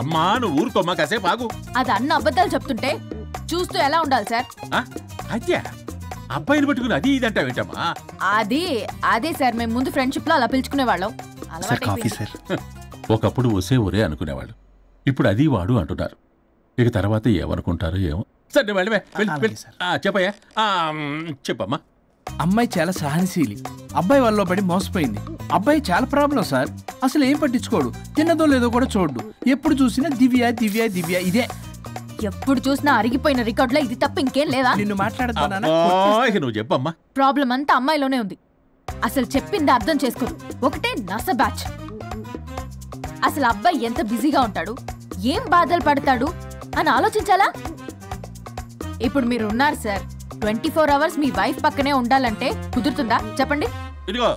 అమ్మా నువ్వు ఊరుకోమ్మా, కాసేపు ఆగు. అది అన్న అబద్ధాలు చెప్తుంటే చూస్తూ ఎలా ఉండాలి సార్? అద్యా అబ్బాయిని పట్టుకుని అది ఇది అంటావేంటమ్మా? అదే సార్, మేము ముందు ఫ్రెండ్షిప్ లో అలా పిలుచుకునేవాళ్ళం. ఒకప్పుడు ఒసే ఒరే అనుకునేవాళ్ళు, ఇప్పుడు అది వాడు అంటున్నారు. ఇక తర్వాత ఏమనుకుంటారో ఏమో. సరే చెప్పయ్యా, చెప్పమ్మా. అమ్మాయి చాలా సహనశీలి, అబ్బాయి వల్ల పడి మోసపోయింది. అబ్బాయి చాలా ప్రాబ్లం సార్, అసలు ఏం పట్టించుకోడు, తిన్నదో లేదో కూడా చూడు. ఎప్పుడు చూసినా దివ్య దివ్య దివ్య ఇదే. ఎప్పుడు చూసినా అరిగిపోయిన రికార్డులో ఇది తప్ప ఇంకేం లేదా? నిన్ను మాట్లాడుతున్నా, నువ్వు చెప్పమ్మా. ప్రాబ్లం అంతా అమ్మాయిలోనే ఉంది. అసలు చెప్పింది అర్థం చేసుకోదు, ఒకటే నస బ్యాచ్. అసలు అబ్బాయి ఎంత బిజీగా ఉంటాడు, ఏం బాధలు పడతాడు అని ఆలోచించాలా? ఇప్పుడు మీరు ఉన్నారు సార్, 24 hours మీ వైఫ్ పక్కనే ఉండాలంటే కుదురుతుందా చెప్పండి? ఇదిగో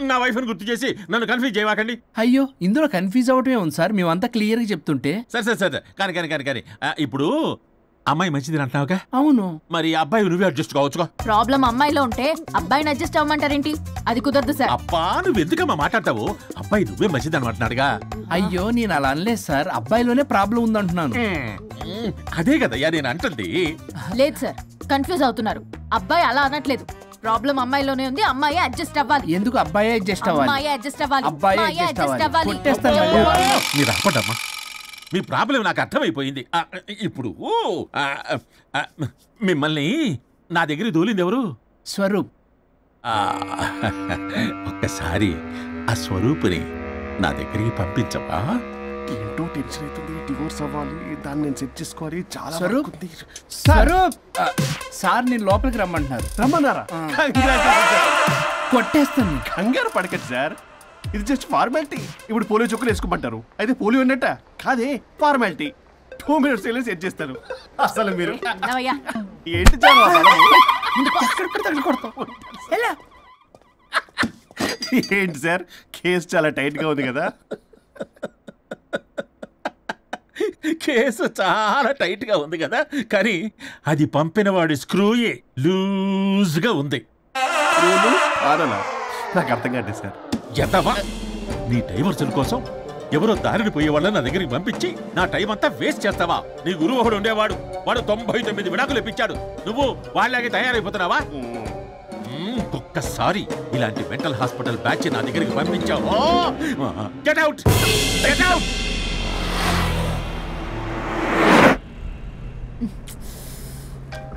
నా వైఫ్ ని గుర్తు చేసి నన్ను కన్ఫ్యూజ్ చేయవాకండి. అయ్యో ఇందులో కన్ఫ్యూజ్ అవటమే ఉంది సార్, మేమంతా క్లియర్ గా చెప్తుంటే. సరే కానీ ఇప్పుడు అమ్మాయి మంచిది అంటున్నావుగా? అవును. మరి అబ్బాయి నువ్వే అడ్జస్ట్ కావచ్చుగా. ప్రాబ్లం అమ్మాయిలో ఉంటే అబ్బాయిని అడ్జస్ట్ అవ్వమంటారేంటి? అది కుదరదు సార్. అబ్బా నువ్వు ఎందుకమ్మా మాట్లాడతావు? అబ్బాయి నువ్వే మంచిది అనమాటన్నాడుగా. అయ్యో నేను అలా అనలేదు సార్, అబ్బాయిలోనే ప్రాబ్లం ఉందంటున్నాను. అదే కదయ్యా నేను అంటుంది. లేదు సార్, కన్ఫ్యూజ్ అవుతున్నారు. అబ్బాయి అలా అనట్లేదు, ప్రాబ్లం అమ్మాయిలోనే ఉంది, అమ్మాయి అడ్జస్ట్ అవ్వాలి. ఎందుకు అబ్బాయి అడ్జస్ట్ అవ్వాలి? అమ్మాయి అడ్జస్ట్ అవ్వాలి, అబ్బాయి అడ్జస్ట్ అవ్వాలి. మీరు అప్పటమ్మా, మీ ప్రాబ్లం నాకు అర్థమైపోయింది. ఇప్పుడు మిమ్మల్ని నా దగ్గర దూలింది ఎవరు? స్వరూప్. ఒక్కసారి ఆ స్వరూపుని నా దగ్గరికి పంపించవా? ఏంటో టెన్షన్ అవుతుంది, డివోర్స్ అవ్వాలి, దాన్ని నేను సెట్ చేసుకోవాలి. చాలా స్వరూప్ సార్ నేను లోపలికి రమ్మంటున్నారు. రమ్మన్నారా? కొట్టేస్తాను. కంగారు పడకండి సార్, ఇది జస్ట్ ఫార్మాలిటీ. ఇప్పుడు పోలియో చుక్కలు వేసుకోమంటారు, అయితే పోలియో ఉన్నట్ట కాదే, ఫార్మాలిటీ. 2 minutes సెట్ చేస్తారు. అసలు మీరు ఏంటి ఏంటి సార్, కేసు చాలా టైట్ గా ఉంది కదా? కేసు చాలా టైట్ గా ఉంది కదా, కానీ అది పంపిన వాడి స్క్రూయే లూజ్ గా ఉంది. నాకు అర్థం కాదు సార్. ఎంతవా నీ డైవర్సన్ కోసం ఎవరో దారిని పోయే వాళ్ళని నా దగ్గరికి పంపించి నా టైం అంతా వేస్ట్ చేస్తావా? నీ గురువు ఒకడు ఉండేవాడు, వాడు 99 విడాకులు ఇప్పించాడు. నువ్వు వాళ్ళలాగే తయారైపోతున్నావా? ఒక్కసారి ఇలాంటి మెంటల్ హాస్పిటల్ బ్యాచ్ నా దగ్గరికి పంపించావు. Get out, get out.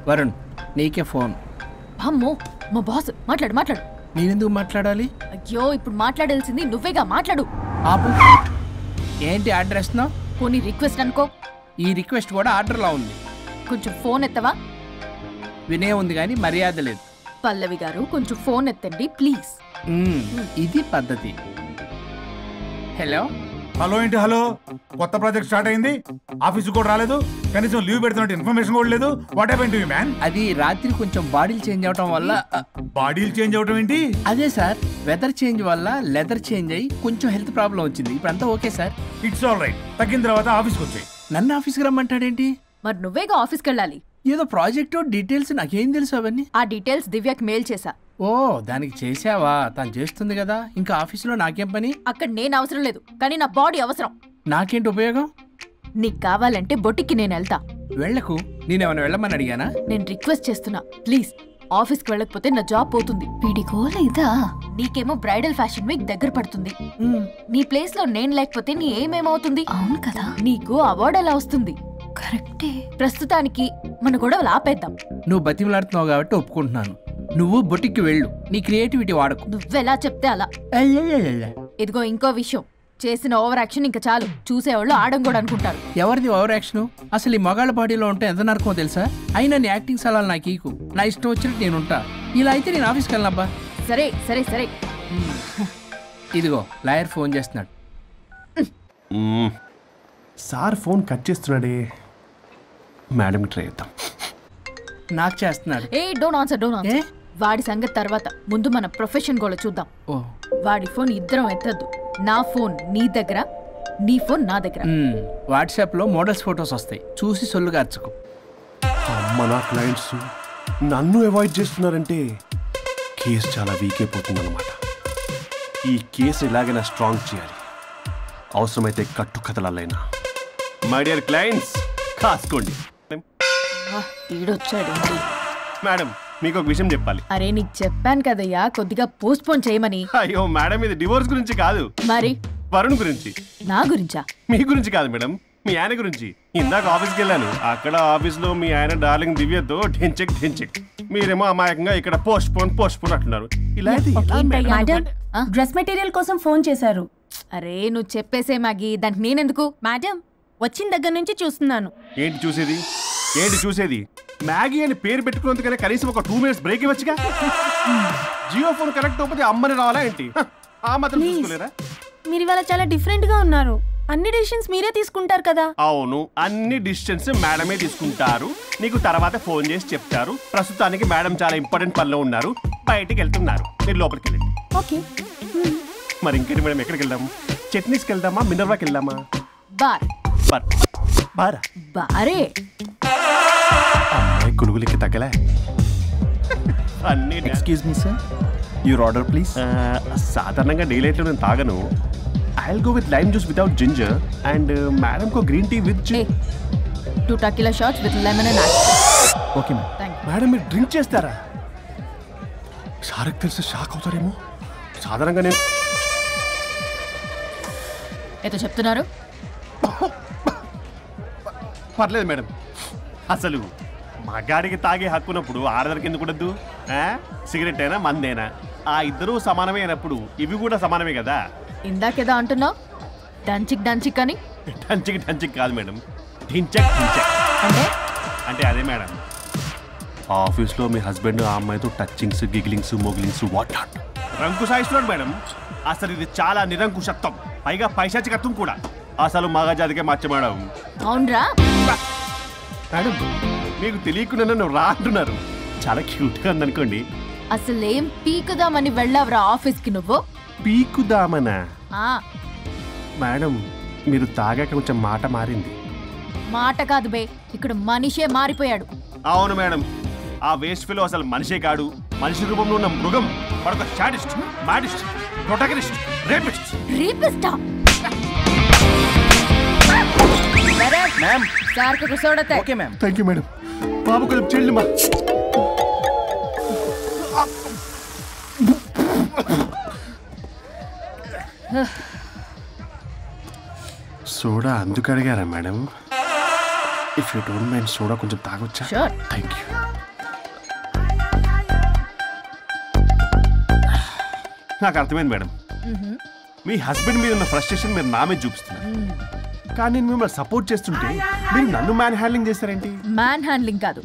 Varun నీకే ఫోన్. అమ్మో మా బాస్, మాట్లాడు. నేనెందుకు మాట్లాడాలి? అయ్యో ఇప్పుడు మాట్లాడాల్సింది నువ్వేగా, మాట్లాడు. ఆపు. ఏంటి ఆర్డర్ ఇస్తున్నావు? పోనీ రిక్వెస్ట్ అనుకో. ఈ రిక్వెస్ట్ కూడా ఆర్డర్లా ఉంది. కొంచెం ఫోన్ ఎత్తవా? వినే ఉంది కానీ మర్యాద లేదు. పల్లవి గారు కొంచెం ఫోన్ ఎత్తండి ప్లీజ్. ఇది పద్ధతి. హలో హలో ఏంటి హలో? కొత్త ప్రాజెక్ట్ స్టార్ట్ అయింది, ఆఫీస్ కూడా రాలేదు, కనీసం లీవ్ పెడుతున్నట్టు ఇన్ఫర్మేషన్ కూడా లేదు. What happened to you man? అది రాత్రి కొంచెం బాడీలు చేంజ్ అవటం వల్ల. బాడీలు చేంజ్ అవటం ఏంటి? అదే సార్, వెదర్ చేంజ్ వల్ల లెదర్ చేంజ్ అయ్యి కొంచెం హెల్త్ ప్రాబ్లం వచ్చింది. ఇప్పుడు అంతా okay sir. It's all right. తగ్గిన తర్వాత ఆఫీస్కి వచ్చాయి. నన్ను ఆఫీస్కి రమ్మంటాడేంటి? మరి నువ్వేగా ఆఫీస్కి వెళ్ళాలి. ఏదో ప్రాజెక్టు డీటెయిల్స్ నాకేం తెలుసు అవన్నీ. ఆ డీటెయిల్స్ దివ్యకి మెయిల్ చేశా. ఓ దానికి చేసావా? తను చేస్తుంది కదా, ఇంకా ఆఫీసులో నాకేం పని? అక్కడ నేను అవసరం లేదు, కానీ నా బాడీ అవసరం. నాకేంటి ఉపయోగం? నీకు కావాలంటే బొటిక్కి నేను వెళ్తా. వెళ్ళకు, నేనేమైనా వెళ్ళమని అడిగానా? నేను రిక్వెస్ట్ చేస్తున్నా ప్లీజ్. ఆఫీస్కి వెళ్ళకపోతే నా జాబ్ పోతుంది. వీడికో లేదా? నీకేమో బ్రైడల్ ఫ్యాషన్ వీక్ దగ్గర పడుతుంది. నీ ప్లేస్ లో నేను లేకపోతే నీ ఏమేమవుతుంది? అవును కదా. నీకు అవార్డు ఎలా వస్తుంది? కరెక్టే. ప్రస్తుతానికి మన గొడవలు ఆపేద్దాం. నువ్వు బతిమలాడుతున్నావు కాబట్టి ఒప్పుకుంటున్నాను. నువ్వు బొటిక్కి వెళ్ళు, నీ క్రియేటివిటీ వాడకు. నువ్వెలా చెప్తే అలా. ఇదిగో ఇంకో విషయం, చేసిన ఓవర్ యాక్షన్ ఇంకా చాలు. చూసేవాళ్ళు ఆడం కూడా అనుకుంటారు. ఎవరిది ఓవర్ యాక్షన్? అసలు ఈ మగాళ్ళ బాడీలో ఉంటే ఎంత నరకమో తెలుసా? అయినా నీ యాక్టింగ్ సలాలు నాకు ఈకు. నా ఇష్టం వచ్చినట్టు నేను ఉంటా. ఇలా అయితే నేను ఆఫీస్కి వెళ్ళనబ్బా. సరే సరే సరే. ఇదిగో లాయర్ ఫోన్ చేస్తున్నాడు. సార్ ఫోన్ కట్ చేస్తున్నాడే. మేడం ట్రై చేద్దాం. నాకు చేస్తున్నాడు. ఏ డోంట్ ఆన్సర్, డోంట్ ఆన్సర్. వాడి సంగతి తర్వాత ముందు మన ప్రొఫెషన్ గోళ చూద్దాం. వాడి ఫోన్ ఇద్దరం ఎత్తద్దు. నా ఫోన్ నీ దగ్గర, నీ ఫోన్ నా దగ్గర. వాట్సాప్లో మోడల్స్ ఫొటోస్ వస్తాయి, చూసి సొల్లుగా అర్చుకో. అమ్మ, నా క్లయింట్స్ నన్ను అవాయిడ్ చేస్తున్నారంటే కేసు చాలా వీక్ అయిపోతుందన్నమాట. ఈ కేసు ఎలాగైనా స్ట్రాంగ్ చేయాలి, అవసరమైతే కట్టు కథలైనా. మై డియర్ క్లయింట్స్, కాసుకోండి. ఈడొచ్చాడు. మేడం, మీకు ఒక విషయం చెప్పాలి. అరే నీకు చెప్పాను కదయ్యా కొద్దిగా పోస్ట్ పోన్ చేయమని. అయ్యో మేడం, ఇది డివోర్స్ గురించి కాదు, మరి వరుణ్ గురించి. నా గురించా? మీ గురించి కాదు మేడం, మీ ఆయన గురించి. ఇందాక ఆఫీస్కి వెళ్ళాను, అక్కడ ఆఫీస్లో మీ ఆయన డార్లింగ్ దివ్యతో ఢెంచెక్ ఢెంచెక్, మీరేమో అమాయకంగా ఇక్కడ పోస్ట్ పోన్ అంటున్నారు. ఇలా డ్రెస్ మెటీరియల్ కోసం ఫోన్ చేశారు. అరే నువ్వు చెప్పేసే మ్యాగీ, దానికి నేనెందుకు? మేడం వచ్చిన దగ్గర నుంచి చూస్తున్నాను. ఏంటి చూసేది? మ్యాగీ అని పేరు పెట్టుకున్నందుకనే కనీసం ఒక 2 minutes బ్రేక్ ఇవ్వచ్చుగా. జియో ఫోన్ కనెక్ట్ అవ్వకపోతే అమ్మని రావాలా ఏంటి? ఆ మాత్రం చూసుకోలేరా? మీరు ఇవాళ చాలా డిఫరెంట్ గా ఉన్నారు. అన్ని డిసిషన్స్ మీరే తీసుకుంటారు కదా. అవును, అన్ని డిసిషన్స్ మేడమే తీసుకుంటారు. నీకు తర్వాత ఫోన్ చేసి చెప్తారు. ప్రస్తుతానికి మేడం చాలా ఇంపార్టెంట్ పనిలో ఉన్నారు, బయటికి వెళ్తున్నారు. మీరు లోపలికి వెళ్ళండి. ఓకే. మరి ఇంకేంటి మేడం, ఎక్కడికి వెళ్దాము? చట్నీస్కి వెళ్దామా, మినర్వాకి వెళ్దామా? బారే అమ్మాయి కొనుగోలుకి తగ్గలే. Excuse me sir, your order please. సాధారణంగా డే లైట్లో నేను తాగను. I'll go with lime juice without ginger and madam కో green tea with 2 tequila shots with lemon and ice. Okay ma'am. Madam, మీరు డ్రింక్ చేస్తారా? సార్కి తెలిసి షాక్ అవుతారేమో. సాధారణంగా నేను ఏదో చెప్తున్నారు. పర్లేదు మేడం, అసలు మగాడికి తాగే హక్కున్నప్పుడు ఆడదానికి ఎందుకు ఉండద్దు? సిగరెట్ అయినా మందేనా ఆ ఇద్దరూ సమానమే అయినప్పుడు ఇవి కూడా సమానమే కదా. ఇందాకేదో అంటున్నావు, డంచిక్ అని. డంచిక్ కాదు మేడం, ఢించక్ అంటే అదే మేడం. ఆఫీస్లో మీ హస్బెండ్ ఆ అమ్మాయితో టచ్చింగ్స్, గిగ్లింగ్స్, మోగ్లింగ్స్, వాట్ నాట్ రంకు సాయిస్తున్నాడు మేడం. అసలు ఇది చాలా నిరంకుశత్వం, పైగా పైశాచికత్వం కూడా. అసలు మగజాతికే మచ్చ మేడం. అవునరా మేడం, మీకు తెలియకుండా నన్ను రా అంటున్నారు. చాలా క్యూట్గా ఉందనుకోండి. అసలేం పీకుదామని వెళ్ళావురా ఆఫీస్కి నువ్వు? పీకుదామనా? మేడం, మీరు తాగాక కొంచెం మాట మారింది. మాట కాదు బే, ఇక్కడ మనిషే మారిపోయాడు. అవును మేడం, ఆ వేస్ట్ ఫెలో అసలు మనిషే కాడు, మనిషి రూపంలో ఉన్న మృగం. మరొక శాడిస్ట్, మాడిస్ట్, ప్రొటాగనిస్ట్, రేపిస్ట్. రేపిస్టా? మ్యామ్ సార్ కు సోడతే. Okay ma'am. Thank you madam. బాబు కొంచెం చెల్లిమా. సోడా అందుకు అడిగారా madam? If you don't mind soda కొంచెం తాగొచ్చా? షూర్. Thank you. నాకు అర్థమైంది మేడం, మీ హస్బెండ్ మీద ఉన్న ఫ్రస్ట్రేషన్ మీరు నా మీద చూపిస్తున్నారు. కానీ నేను మిమ్మల్ని సపోర్ట్ చేస్తుంటే మీరు నన్ను మ్యాన్ హ్యాండ్లింగ్ చేస్తారేంటి? మ్యాన్ హ్యాండ్లింగ్ కాదు,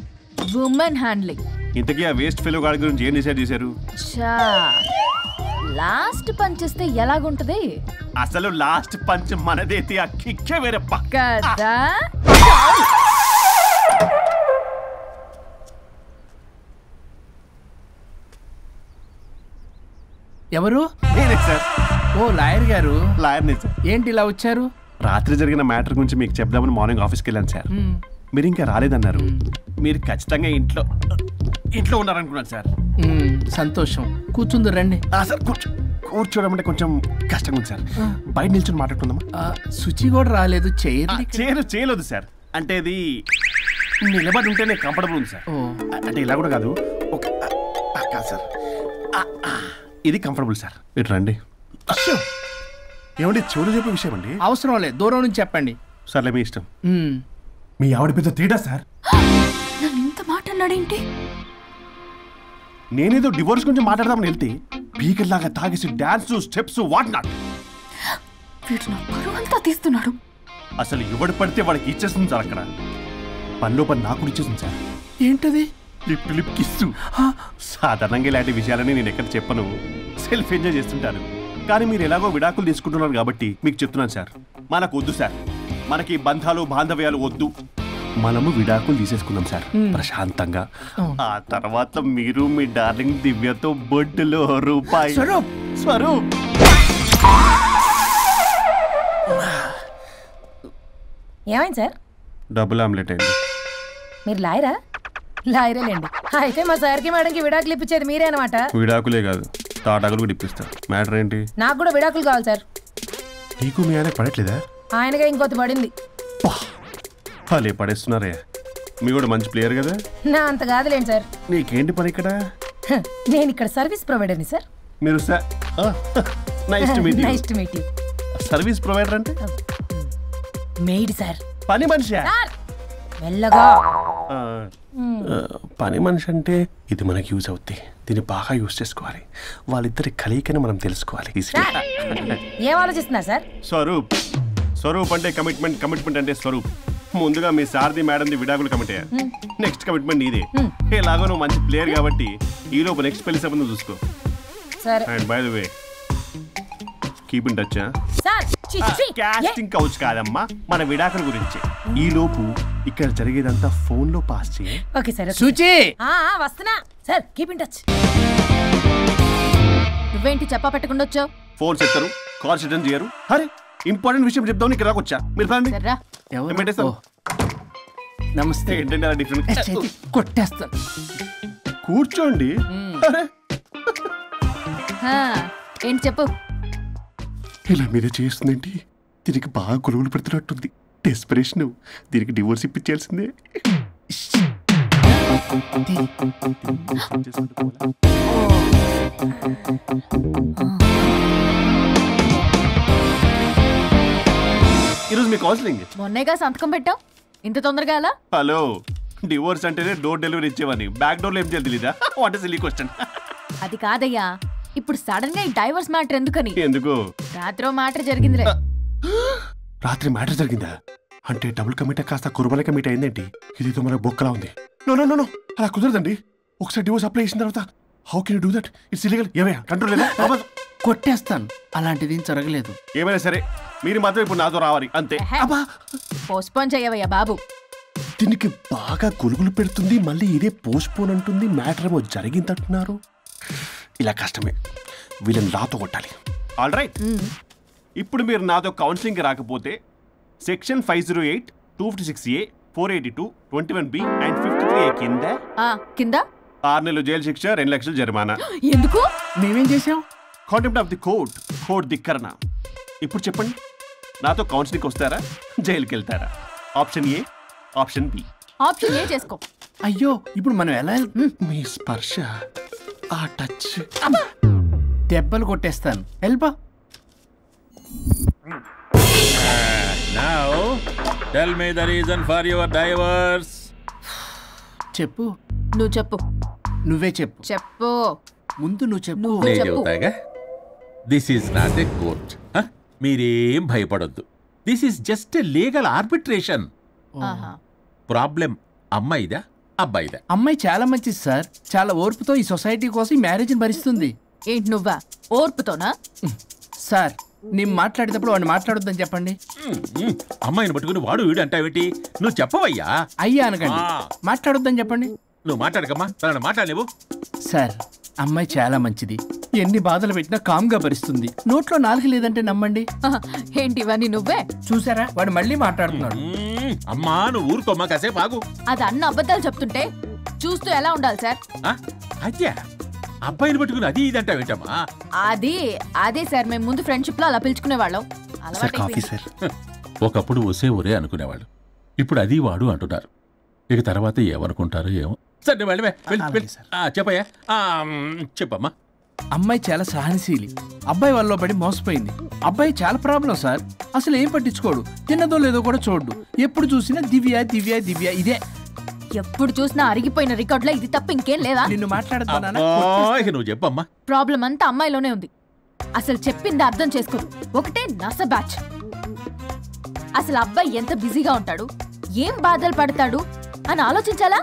ఉమెన్ హ్యాండ్లింగ్. ఇంతకీ ఆ వేస్ట్ ఫెలో గాడి గురించి ఏం డిసైడ్ చేశారు? లాస్ట్ పంచ్ చేస్తే ఎలాగుంటది? అసలు లాస్ట్ పంచ్ మనదైతే ఆ కిక్కే వేరే కదా. ఎవరు? నేనే సార్. ఓ లాయర్ గారు. లాయర్నే సార్. ఏంటి ఇలా వచ్చారు? రాత్రి జరిగిన మ్యాటర్ గురించి మీకు చెప్దామని మార్నింగ్ ఆఫీస్కి వెళ్ళాను సార్. మీరు ఇంకా రాలేదన్నారు. మీరు ఖచ్చితంగా ఇంట్లో ఉన్నారనుకున్నాను సార్. సంతోషం, కూర్చుంది రండి. సార్ కూర్చోవడం అంటే కొంచెం కష్టంగా ఉంది సార్. బయట నిల్చొని మాట్లాడుకుందామా? శుచి కూడా రాలేదు. చేయలేదు సార్. అంటే ఇది నిలబడి ఉంటేనే కంఫర్టబుల్ ఉంది సార్. అంటే ఇలా కూడా కాదు కాదు సార్, ఇది కంఫర్టబుల్ సార్. ఇటు రండి. ఏమండి చెవులు చెప్పే విషయం అండి? అవసరం లేదు, దూరం నుంచి చెప్పండి. సర్లే, మీ ఇష్టం. మీ ఆవిడ పెద్ద తేడా సార్. నన్ను ఇంత మాట అన్నాడేంటి? నేనేదో డివోర్స్ గురించి మాట్లాడదామని వెళ్తే పీకల్లాగా తాగేసి డాన్స్, స్టెప్స్, వాట్ నాట్. వీడు నా పరువంతా తీస్తున్నాడు. అసలు ఎవడు పడితే వాడికి ఇచ్చేస్తుంది సార్. అక్కడ పనిలో పని నాకు ఇచ్చేస్తుంది సార్. ఏంటది? Lip to lip kiss. సాధారణంగా ఇలాంటి విషయాలని నేను ఎక్కడ చెప్పను, సెల్ఫ్ ఎంజాయ్ చేస్తుంటాను. కానీ మీరు ఎలాగో విడాకులు తీసుకుంటున్నారు కాబట్టి మీకు చెప్తున్నాను సార్, మనకు వద్దు సార్. మనకి బంధాలు బాంధవ్యాలు వద్దు. మనము విడాకులు తీసేసుకుందాం సార్ ప్రశాంతంగా. ఆ తర్వాత మీరు మీ డార్లింగ్ దివ్యతో బొడ్డులో రూపాయి స్వరూప్ ఏమైంది సార్? డబుల్ ఆమ్లెట్ అయింది. మీరు లాయరా? లాయరేలేండి. అయితే మా సార్కి మేడంకి విడాకులు ఇప్పించేది మీరే అనమాట. విడాకులే కాదు, తాటాకులు కూడా ఇప్పిస్తా. మ్యాటర్ ఏంటి? నాకు కూడా విడాకులు కావాలి సార్. నీకు మీ ఆయన పడట్లేదా? ఆయనగా ఇంకొంత పడింది. వాళ్ళే పడేస్తున్నారే. మీ కూడా మంచి ప్లేయర్ కదా. నా అంత కాదులేండి సార్. నీకేంటి పని ఇక్కడ? నేను ఇక్కడ సర్వీస్ ప్రొవైడర్ని సార్. మీరు nice to meet you. Nice to meet you. Service provider అంటే మెయిడ్ సార్. పని మనిషి. మెల్లగా. పని మనిషి అంటే ఇది మనకి యూజ్ అవుద్ది. దీన్ని బాగా యూజ్ చేసుకోవాలి. వాళ్ళిద్దరి కలయికని మనం తెలుసుకోవాలి. ఏం ఆలోచిస్తున్నారు సార్? స్వరూప్ అంటే కమిట్మెంట్, కమిట్మెంట్ అంటే స్వరూప్. ముందుగా మీ సార్ది మేడంది విడాకులు కమిట్ అయ్యారు. నెక్స్ట్ కమిట్మెంట్ నీదే. ఎలాగో నువ్వు మంచి ప్లేయర్ కాబట్టి ఈ లోపు నెక్స్ట్ పెళ్లి సంబంధం చూసుకో. And by the way keep in touch. Casting couch కాదమ్మా, మన విడాకుల గురించి. ఈ లోపు ఇక్కడ జరిగేదంతా ఫోన్ లో పాస్ చేయి. Okay sir. సుచి వస్తున్నా సార్. Keep in touch. నువ్వేంటి చెప్పా పెట్టకుండా వచ్చావు? ఫోన్ చెప్తారు, కాల్ అటెండ్ చేయరు. అరే ఇంపార్టెంట్ విషయం చెప్దామని ఇక్కడ వచ్చా. మీరు నమస్తే. ఏంటంటే అలా డిఫరెంట్. కొట్టేస్తాను. కూర్చోండి. ఏంటి చెప్పు. ఇలా మీద చేస్తుందేంటి? దీనికి బాగా గొలుగులు పెడుతున్నట్టుంది. డెస్పరేషన్. దీనికి డివోర్స్ ఇప్పించాల్సిందే. ఈరోజు మీ కౌన్సిలింగ్. మొన్నేగా సంతకం పెట్టావు, ఇంత తొందరగా అలా? హలో, డివోర్స్ అంటేనే డోర్ డెలివరీ ఇచ్చేవని. బ్యాక్ డోర్ లో ఏం చేయాలి తెలీదా? What is silly question. అది కాదయ్యా, ఇప్పుడు సడన్ గా ఈ డైవర్స్ మ్యాటర్ ఎందుకని? ఎందుకు? రాత్రి మ్యాటర్ జరిగిందిలే. రాత్రి మ్యాటర్ జరిగిందా? అంటే డబుల్ కమిట్ కాస్త కుర్బల కమిట్ అయిందేంటి? ఇదితో మనకు బొక్కలా ఉంది. నో నో నో, అలా కుదరదండి. ఒకసారి డివోర్స్ అప్లై చేసిన తర్వాత how can you do that? It's illegal. ఏమయ్యా కంట్రోల్ లేదా? కొట్టేస్తాను. అలాంటిది ఏం జరగలేదు. ఏమైనా సరే మీరు మాత్రం ఇప్పుడు నాతో రావాలి అంతే. పోస్ట్పోన్ చేయవయ్యా బాబు. దీనికి బాగా గొలుగులు పెడుతుంది. మళ్ళీ ఇదే పోస్ట్పోన్ అంటుంది. మ్యాటర్ ఏమో జరిగిందంటున్నారు. ఇలా కష్టమే. వీళ్ళని నాతో కొట్టాలి. ఆల్ రైట్, ఇప్పుడు మీరు నాతో కౌన్సిలింగ్కి రాకపోతే section 508, 256A, 482, 21B and 53A కింద 6 నెలలు జైలు శిక్ష, 2 లక్షలు జరిమానా. ఎందుకు? మేమేం చేసాం? Contempt of the court, court ధిక్కరణ. ఇప్పుడు చెప్పండి, నాతో కౌన్సిలింగ్కి వస్తారా, జైలుకి వెళ్తారా? Option A, option B. Option A చేసుకో. అయ్యో, ఇప్పుడు మనం ఎలా? మీ స్పర్శ, ఆ టచ్, దెబ్బలు కొట్టేస్తాను. వెళ్ళిపో. Now, tell me the reason for your divorce. చెప్పు. నువ్వు చెప్పు. నువ్వే చెప్పు. చెప్పు. ముందు నువ్వు చెప్పు. నేను చెబుతాగా. This is not a court. మీరేం భయపడొద్దు. This is just a legal arbitration. Problem అమ్మాయిదా అబ్బాయిదా? అమ్మాయి చాలా మంచిది సార్. చాలా ఓర్పుతో ఈ సొసైటీ కోసం ఈ మ్యారేజ్ని భరిస్తుంది. ఏంటి నువ్వా ఓర్పుతోనా? సార్, నేను మాట్లాడేటప్పుడు వాడిని మాట్లాడొద్దని చెప్పండి. అమ్మాయిని పట్టుకుని వాడు వీడు అంటావేంటి? నువ్వు చెప్పవయ్యా. అయ్యా అనకండి. మాట్లాడొద్దని చెప్పండి. నువ్వు మాట్లాడకమ్మా, తనను మాట్లాడలేవు. సార్, అమ్మాయి చాలా మంచిది. ఎన్ని బాధలు పెట్టినా కామ్గా భరిస్తుంది. నోట్లో నాలుగు లేదంటే నమ్మండి. ఏంటి ఇవన్నీ నువ్వే చూసారా? వాడు మళ్ళీ మాట్లాడుతున్నాడు. అమ్మా నువ్వు ఊరుకోమ్మా, కాసేపు ఆగు. అది అన్న అబద్ధాలు చెప్తుంటే చూస్తూ ఎలా ఉండాలి సార్? అయ్యా, అబ్బాయిని పట్టుకుని అది ఇది అంటావేంటమ్మా? అదే సార్, మేము ముందు ఫ్రెండ్షిప్ లో అలా పిలుచుకునే వాళ్ళం. ఒకప్పుడు ఒసే ఒరే అనుకునేవాళ్ళు. ఇప్పుడు అది వాడు అంటున్నారు. ఇక తర్వాత ఏమనుకుంటారో ఏమో. సరే చెప్పయ్యా, చెప్పమ్మా. అమ్మాయి చాలా సహనశీలి. అబ్బాయి వాళ్ళలో పడి మోసపోయింది. అబ్బాయి చాలా ప్రాబ్లం సార్. అసలు ఏం పట్టించుకోడు. తిన్నదో లేదో కూడా చూడు. ఎప్పుడు చూసినా దివ్య దివ్య దివ్య ఇదే. ఎప్పుడు చూసినా అరిగిపోయిన రికార్డ్ లో ఇది తప్ప ఇంకేం లేదా? నిన్ను మాట్లాడతానా? నువ్వు చెప్పమ్మా. ప్రాబ్లం అంతా అమ్మాయిలోనే ఉంది. అసలు చెప్పింది అర్థం చేసుకోదు. ఒకటే నస బ్యాచ్. అసలు అబ్బాయి ఎంత బిజీగా ఉంటాడు, ఏం బాధలు పడతాడు అని ఆలోచించాలా?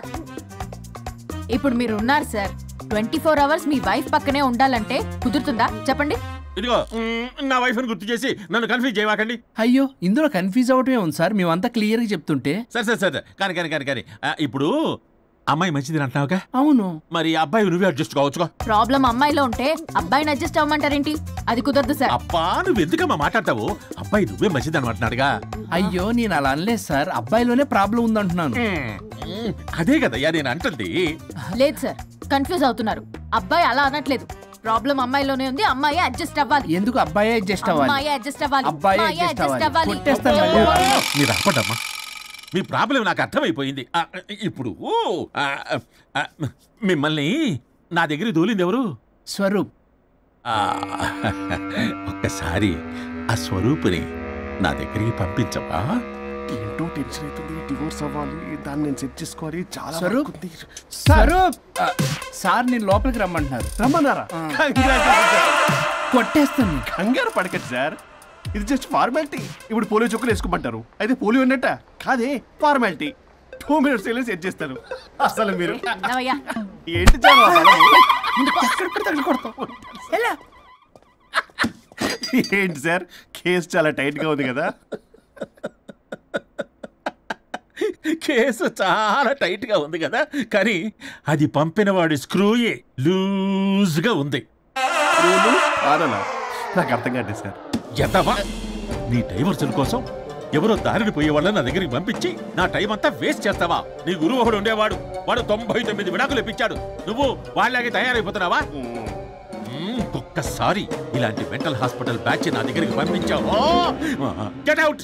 ఇప్పుడు మీరు ఉన్నారు సార్, 24 hours మీ వైఫ్ పక్కనే ఉండాలంటే కుదురుతుందా చెప్పండి? ఇదిగో నా వైఫ్ని గుర్తు చేసి నన్ను కన్ఫ్యూజ్ చేయవాకండి. అయ్యో ఇందులో కన్ఫ్యూజ్ అవటమే ఉంది సార్, మేమంతా క్లియర్గా చెప్తుంటే. సరే కానీ ఇప్పుడు అమ్మాయి మంచిది అంటున్నావుగా? అవును. మరి అబ్బాయి నువ్వే అడ్జస్ట్ కావచ్చుగా. ప్రాబ్లం అమ్మాయిలో ఉంటే అబ్బాయిని అడ్జస్ట్ అవ్వమంటారేంటి? అది కుదరదు సార్. అబ్బా నువ్వు ఎందుకమ్మా మాట్లాడతావు? అబ్బాయి నువ్వే మంచిది అనమాటున్నాడుగా. అయ్యో నేను అలా అనలేదు సార్, అబ్బాయిలోనే ప్రాబ్లం ఉందంటున్నాను. అదే కదయ్యా నేను అంటుంది. లేదు సార్, కన్ఫ్యూజ్ అవుతున్నారు. అబ్బాయి అలా అనట్లేదు. ప్రాబ్లం అమ్మాయిలోనే ఉంది, అమ్మాయి అడ్జస్ట్ అవ్వాలి. ఎందుకు అబ్బాయి అడ్జస్ట్ అవ్వాలి? అమ్మాయి అడ్జస్ట్ అవ్వాలి. అబ్బాయి అడ్జస్ట్ అవ్వాలి. మీరు అప్పటమ్మా, మీ ప్రాబ్లం నాకు అర్థమైపోయింది. ఇప్పుడు మిమ్మల్ని నా దగ్గర దూలింది ఎవరు? స్వరూప్. ఒక్కసారి ఆ స్వరూపుని నా దగ్గరికి పంపించవా? ఏంటో టెన్షన్ అవుతుంది, డివోర్స్ అవ్వాలి, దాన్ని నేను సెట్ చేసుకోవాలి. చాలా స్వరూప్ సార్ నేను లోపలికి రమ్మన్నారా? కొట్టేస్తాను. కంగారు పడకండి సార్, ఇది జస్ట్ ఫార్మాలిటీ. ఇప్పుడు పోలియో చుక్కలు వేసుకోమంటారు, అయితే పోలియో ఉన్నట్ట కాదే, ఫార్మాలిటీ. 2 minutes సెట్ చేస్తారు. అసలు మీరు ఏంటి ఏంటి సార్, కేసు చాలా టైట్ గా ఉంది కదా? కేసు చాలా టైట్ గా ఉంది కదా, కానీ అది పంపిన వాడి స్క్రూయే లూజ్ గా ఉంది. నాకు అర్థం కాదు సార్. ఎంతవా నీ డైవర్సన్ కోసం ఎవరో దారిని పోయే వాళ్ళని నా దగ్గరికి పంపించి నా టైం అంతా వేస్ట్ చేస్తావా? నీ గురువు ఒకడు ఉండేవాడు, వాడు 99 విడాకులు ఇప్పించాడు. నువ్వు వాళ్ళకి తయారైపోతున్నావా? ఒక్కసారి ఇలాంటి మెంటల్ హాస్పిటల్ బ్యాచ్ నా దగ్గరికి పంపించావు. Get out,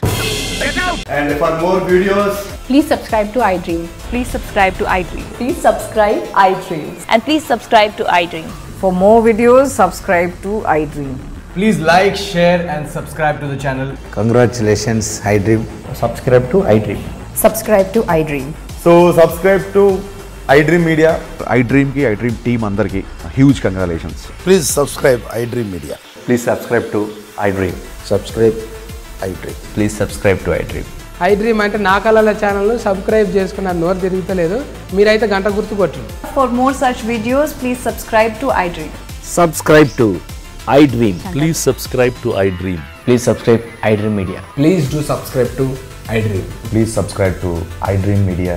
get out. And for more videos, please subscribe to iDream. please subscribe to iDream. Please subscribe iDream. And please subscribe to iDream. For more videos, subscribe to iDream. Please like, share and subscribe to the channel. Congratulations, iDream. Subscribe to iDream. Subscribe to iDream. So subscribe to iDream Media. iDream ki iDream team andarki huge congratulations. Please subscribe iDream Media. Please subscribe to iDream. Subscribe iDream. Please subscribe to iDream. iDream అంటే నా కళల ఛానల్ సబ్స్క్రైబ్ చేసుకున్న నోరు తిరుగుతలేదు, మీరైతే గంట గుర్తు కొట్టండి. For more such videos, please subscribe to iDream. Subscribe to iDream. Please subscribe to iDream. Please subscribe iDream Media. Please do subscribe to iDream. Please subscribe to iDream Media.